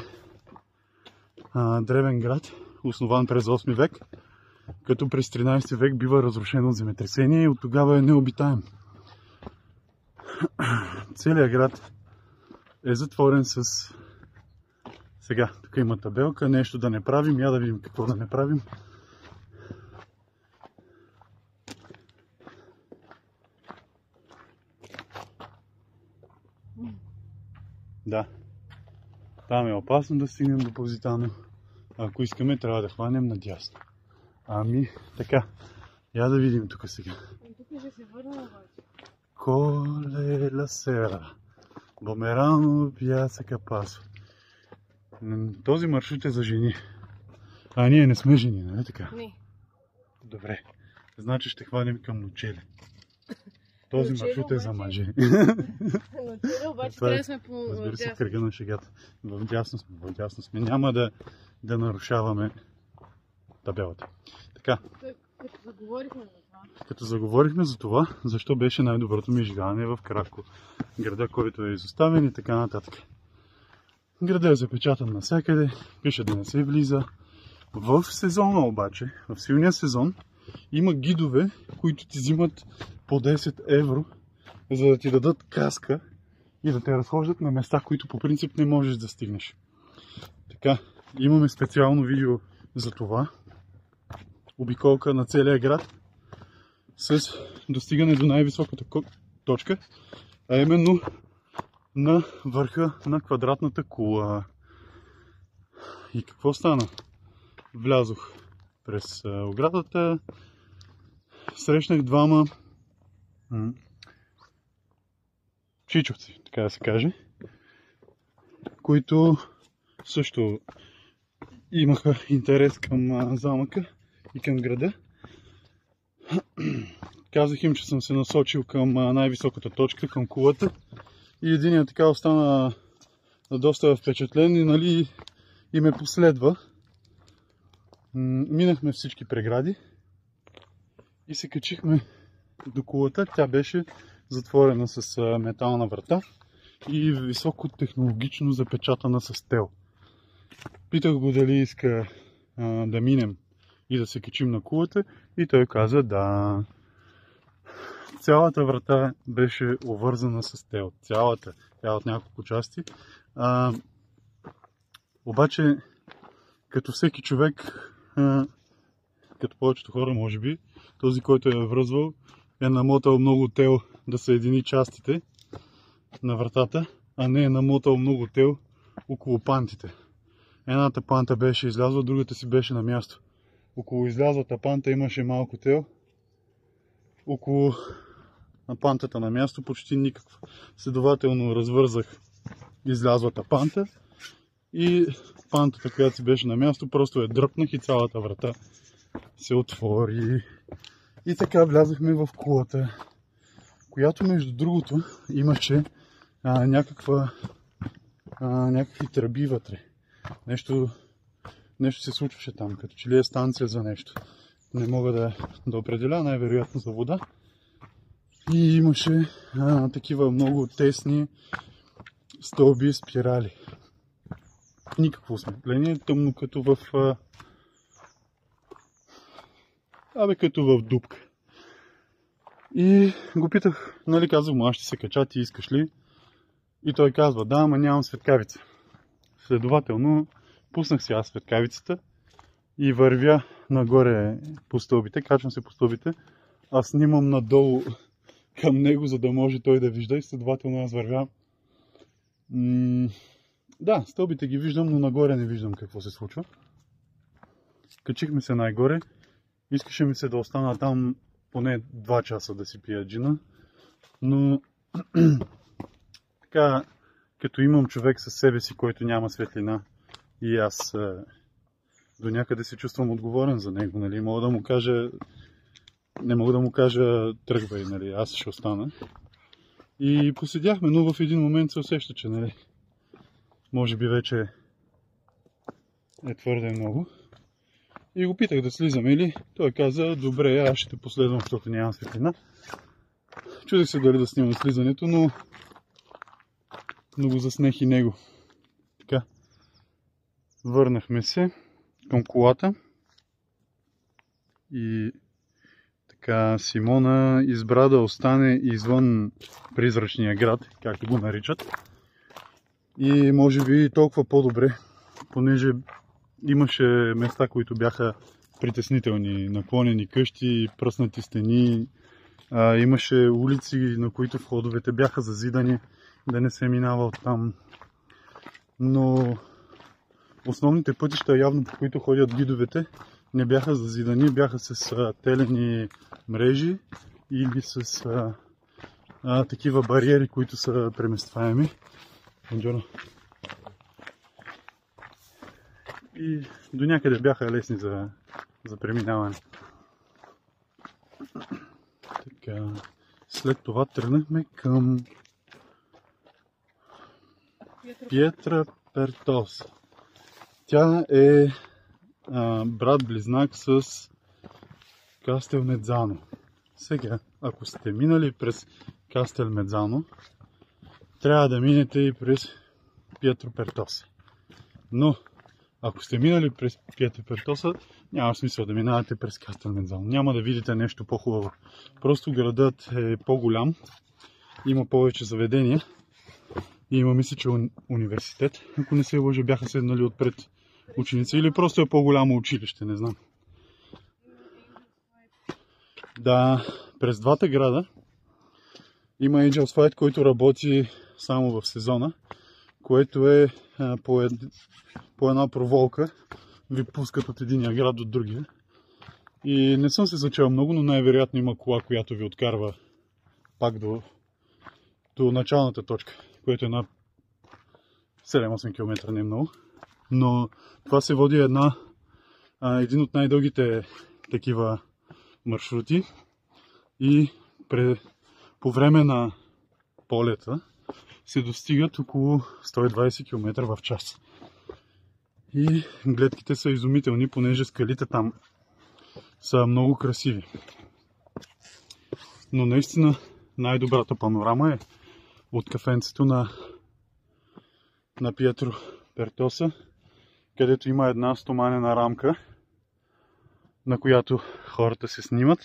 древен град, основан през 8 век, като през 13 век бива разрушено от земетресение и от тогава е необитаем. Целият град е затворен с... Сега, тук има табелка, нещо да не правим, я да видим какво да не правим. Да, там е опасно да стигнем до Позитано. Ако искаме, трябва да хванем надясно. Ами, така, я да видим тук сега. Тук ще се върнем обаче. Коле ла сера, Бомерано Пяца Капасо. Този маршрут е за жени. А ние не сме жени, нали така? Не. Добре, значи ще хванем към Нучеле. Този маршрут е за мъже. Нучеле обаче трябва да сме по... Разбира се, кръга на шегата. В дясно сме. Няма да нарушаваме табелата. Така. Като заговорихме за това, защо беше най-доброто ми изживяване в Крако. Града, който е изоставен и така нататък. Града е запечатан навсякъде, пише да не се влиза. В сезона обаче, в силния сезон, има гидове, които ти взимат по 10 евро, за да ти дадат каска и да те разхождат на места, които по принцип не можеш да стигнеш. Така, имаме специално видео за това. Обиколка на целия град с достигане до най-високата точка, а именно на върха на квадратната кула. И какво стана? Влязох през оградата, срещнах двама чичовци, така да се каже, които също имаха интерес към замъка и към града. Казах им, че съм се насочил към най-високата точка, към кулата, и единият така остана доста впечатлен и, нали, и ме последва. Минахме всички прегради и се качихме до кулата. Тя беше затворена с метална врата и високо технологично запечатана с тел. Питах го дали иска да минем и да се качим на кулата, и той каза да. Цялата врата беше овързана с тел. Цялата. Тя от няколко части. Обаче, като всеки човек, като повечето хора може би, този, който е връзвал, е намотал много тел да съедини частите на вратата, а не е намотал много тел около пантите. Едната панта беше излязла, другата си беше на място. Около излязлата панта имаше малко тел, около на пантата на място почти никакво. Следователно развързах излязлата панта и пантата, която си беше на място, просто я дръпнах и цялата врата се отвори. И така влязахме в кулата, която между другото имаше някакви тръби вътре. Нещо се случваше там, като че ли е станция за нещо. Не мога да определя, най-вероятно за вода. И имаше такива много тесни стълби, спирали. Никакво осветление, тъмно като в като в дупка. И го питах, нали, казвам му, аз ще се кача, ти искаш ли? И той казва, да, ама нямам светкавица. Следователно, пуснах си аз светкавицата и вървя нагоре по стълбите, качвам се по стълбите, аз снимам надолу към него, за да може той да вижда, и следователно аз вървя. Да, стълбите ги виждам, но нагоре не виждам какво се случва. Качихме се най-горе, искаше ми се да остана там поне 2 часа да си пия джина, но така, като имам човек със себе си, който няма светлина, и аз до някъде се чувствам отговорен за него, нали, не мога да му кажа тръгвай, нали, аз ще остана. И поседяхме, но в един момент се усеща, че, нали, може би вече е твърде много. И го питах да слизаме ли. Той каза, добре, аз ще те последвам, защото нямам светлина. Чудех се дали да снимам слизането, но го заснех и него. Така, върнахме се към колата. И така, Симона избра да остане извън призрачния град, както го наричат. И може би толкова по-добре, понеже имаше места, които бяха притеснителни, наклонени къщи, пръснати стени, имаше улици, на които входовете бяха зазидани, да не се минава оттам. Но основните пътища, явно по които ходят гидовете, не бяха зазидани, бяха с телени мрежи или с такива бариери, които са преместваеми. И до някъде бяха лесни за преминаване. Така, след това тръгнахме към Пиетра Пертоса. Тя е брат-близнак с Кастелмедзано. Сега, ако сте минали през Кастелмедзано, трябва да минете и през Пиетро Пертоса. Но, ако сте минали през Пиетро Пертоса, няма смисъл да минавате през Кастелмедзано. Няма да видите нещо по-хубаво. Просто градът е по-голям, има повече заведения и има, мисля, че университет. Ако не се лъжа, бяха седнали отпред ученици или просто е по-голямо училище, не знам. Да, през двата града има Angels Flight, който работи само в сезона, което е по една проволка, ви пускат от единия град до другия. И не съм се зачел много, но най-вероятно има кола, която ви откарва пак до началната точка, което е на 7-8 км, не е много. Но това се води един от най-дългите такива маршрути и по време на полета се достигат около 120 км в час. И гледките са изумителни, понеже скалите там са много красиви. Но наистина най-добрата панорама е от кафенцето на Пиетро Пертоса, където има една стоманена рамка, на която хората се снимат.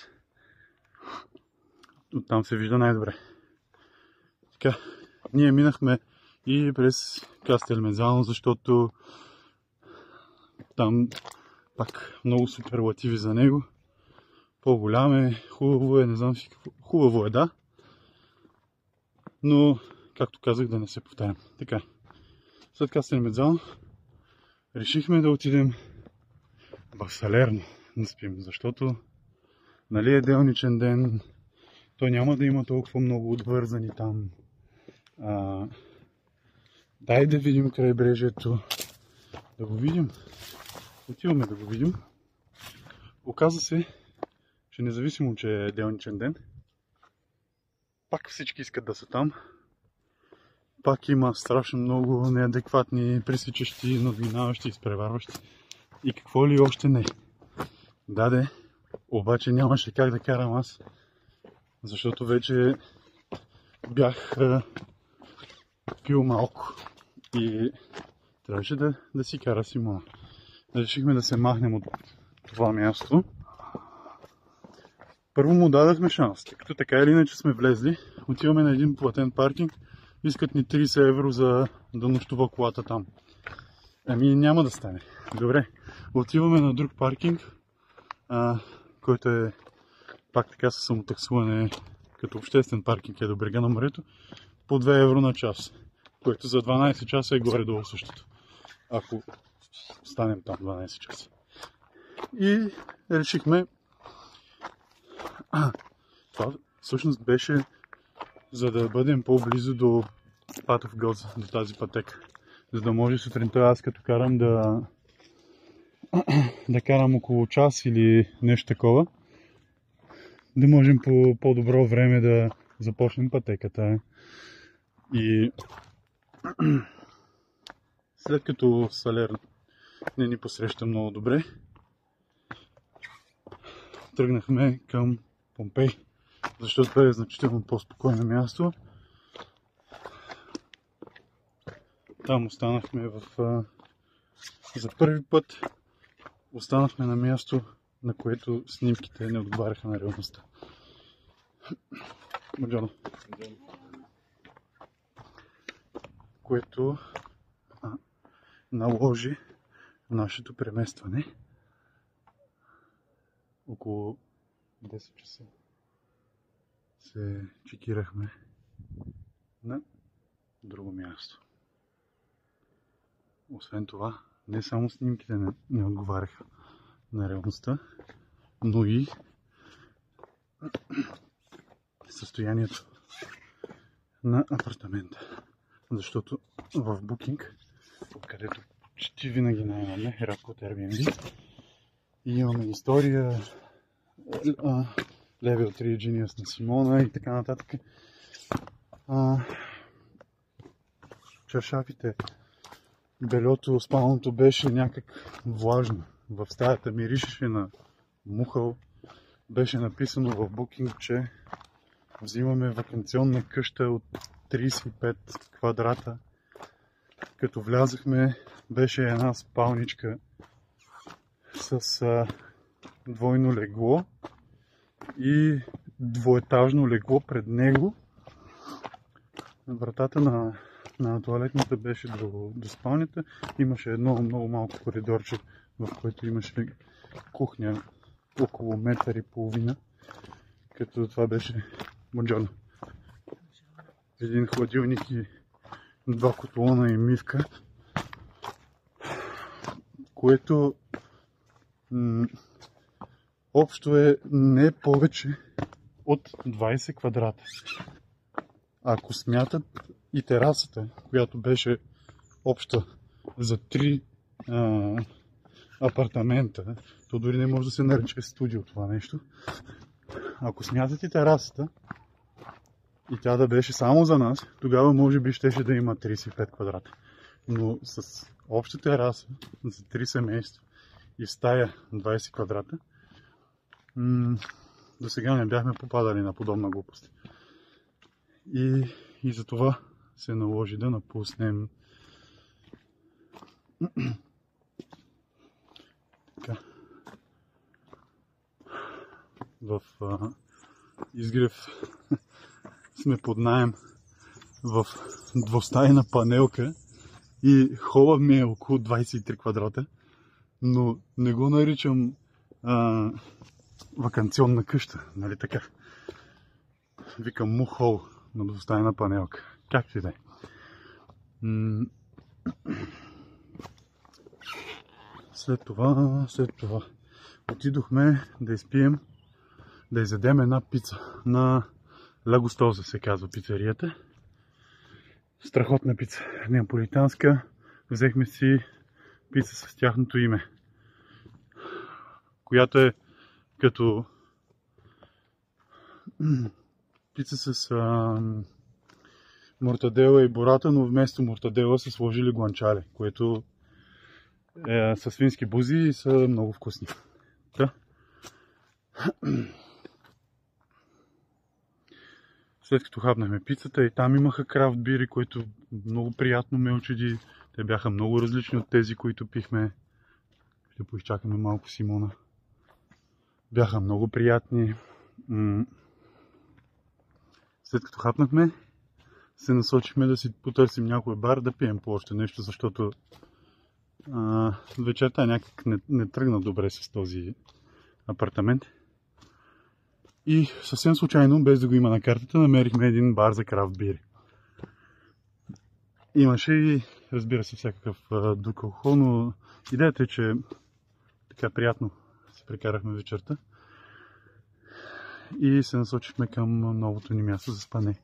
Оттам се вижда най-добре. Така, ние минахме и през Кастелмедзано, защото там пак много суперлативи за него. По-голям е, хубаво е, не знам си какво. Хубаво е, да. Но, както казах, да не се повтарям. Така, след Кастелмедзано решихме да отидем в Салерно да спим, защото нали е делничен ден, той няма да има толкова много отвързани там. Дай да видим крайбрежието, да го видим. Отиваме да го видим. Оказа се, че независимо, че е делничен ден, пак всички искат да са там. Пак има страшно много неадекватни, пресичащи, надминаващи, изпреварващи и какво ли още не. Даде, обаче нямаше как да карам аз, защото вече бях пил малко и трябваше да си кара Симона. Решихме да се махнем от това място. Първо му дадахме шанс, тъй като така или иначе сме влезли, отиваме на един платен паркинг, искат ни 30 евро за да нощува колата там. Ами няма да стане. Добре, отиваме на друг паркинг, който е пак така със самотаксуване, като обществен паркинг е до брега на морето, по 2 евро на час, което за 12 часа е горе-долу същото, ако останем там 12 часа. И решихме, това всъщност беше за да бъдем по-близо до Path of Gods, до тази пътека, за да може сутринта аз като карам да карам около час или нещо такова, да можем по по-добро време да започнем пътеката. И след като Салер не ни посреща много добре, тръгнахме към Помпей, защото това е значително по-спокойно място. Там останахме за първи път. Останахме на място, на което снимките не отговаряха на реалността. Маджано. Което наложи нашето преместване около 10 часа. Се чекирахме на друго място. Освен това, не само снимките не отговаряха на реалността, но и състоянието на апартамента. Защото в Booking, където почти винаги наемаме, рядко от Airbnb, и имаме история, Level 3 Genius на Симона и така нататък. Чаршафите, бельото, спалното беше някак влажно. В стаята миришеше на мухъл. Беше написано в Booking, че взимаме ваканционна къща от 35 квадрата. Като влязахме, беше една спалничка с двойно легло и двоетажно легло пред него. Вратата на тоалетната беше до спалнята. Имаше едно много малко коридорче, в което имаше кухня около метър и половина. Като това беше Бонджорно. Един хладилник и 2 котлона и мивка, което общо е не повече от 20 квадрата. Ако смятат и терасата, която беше обща за 3 апартамента, то дори не може да се нарече студио това нещо. Ако смятат и терасата, и тя да беше само за нас, тогава може би щеше да има 35 квадрата. Но с обща тераса за 3 семейства и стая 20 квадрата, до сега не бяхме попадали на подобна глупост. И за това се наложи да напуснем. Така. В Изгрев сме под наем в двустайна панелка и хола ми е около 23 квадрата, но не го наричам ваканционна къща, нали така? Викам му хол на двустайна панелка. Както и да е. След това отидохме да изпием, да изядем една пица на Ла Густоза се казва пицарията. Страхотна пица, неаполитанска. Взехме си пица с тяхното име, която е като пица с мортадела и бората, но вместо мортадела са сложили гуанчале, което са свински бузи и са много вкусни. Да. След като хапнахме пицата, и там имаха крафт бири, което много приятно ме очуди. Те бяха много различни от тези, които пихме. Ще поизчакаме малко Симона. Бяха много приятни. След като хапнахме, се насочихме да си потърсим някой бар, да пием по още нещо, защото вечерта някак не тръгна добре с този апартамент. И съвсем случайно, без да го има на картата, намерихме един бар за крафт бири. Имаше и, разбира се, всякакъв друг алкохол, но идеята е, че така приятно се прекарахме вечерта и се насочихме към новото ни място за спане.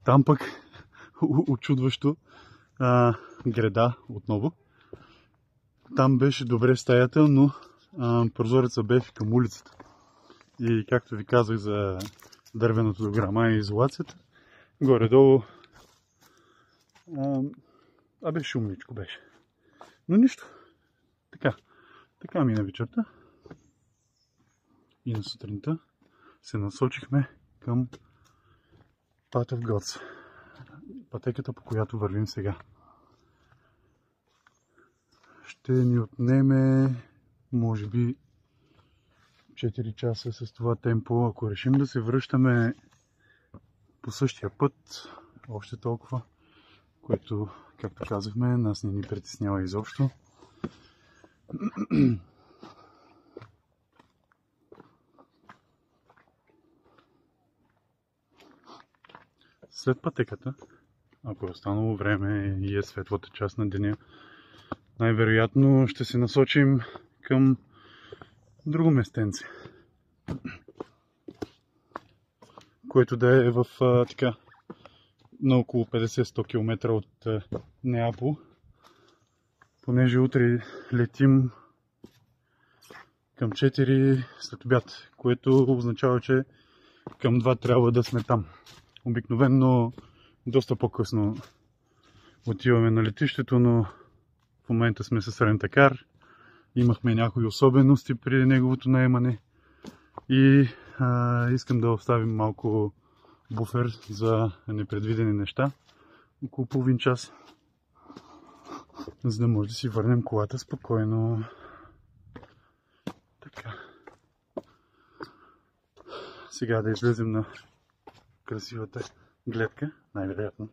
Там пък очудващо греда отново. Там беше добре стаята, но прозореца беше към улицата. И както ви казах за дървената дограма и изолацията, горе-долу беше шумничко беше. Но нищо. Така мина вечерта. и на сутринта се насочихме към Path of Gods, пътеката, по която вървим сега. Ще ни отнеме може би 4 часа с това темпо. Ако решим да се връщаме по същия път, още толкова, което, както казахме, нас не ни притеснява изобщо. След пътеката, ако е останало време и е светлата част на деня, най-вероятно ще се насочим към друго местенце, което да е в така на около 50-100 км от Неапол, понеже утре летим към 4 след обяд, което означава, че към 2 трябва да сме там. Обикновено доста по-късно отиваме на летището, но в момента сме с рентакар. Имахме някои особености при неговото наемане и искам да оставим малко буфер за непредвидени неща, около половин час, за да може да си върнем колата спокойно. Така. Сега да излезем на красивата гледка, най-вероятно.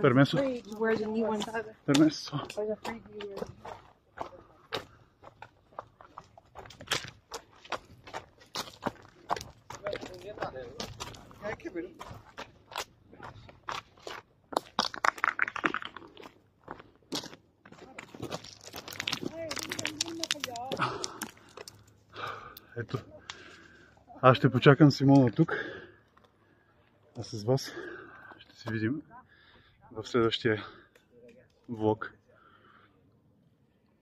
Permesso? Where the new ones. Permesso. I was afraid you were. Ето, аз ще почакам Симона тук, а с вас ще се видим в следващия влог.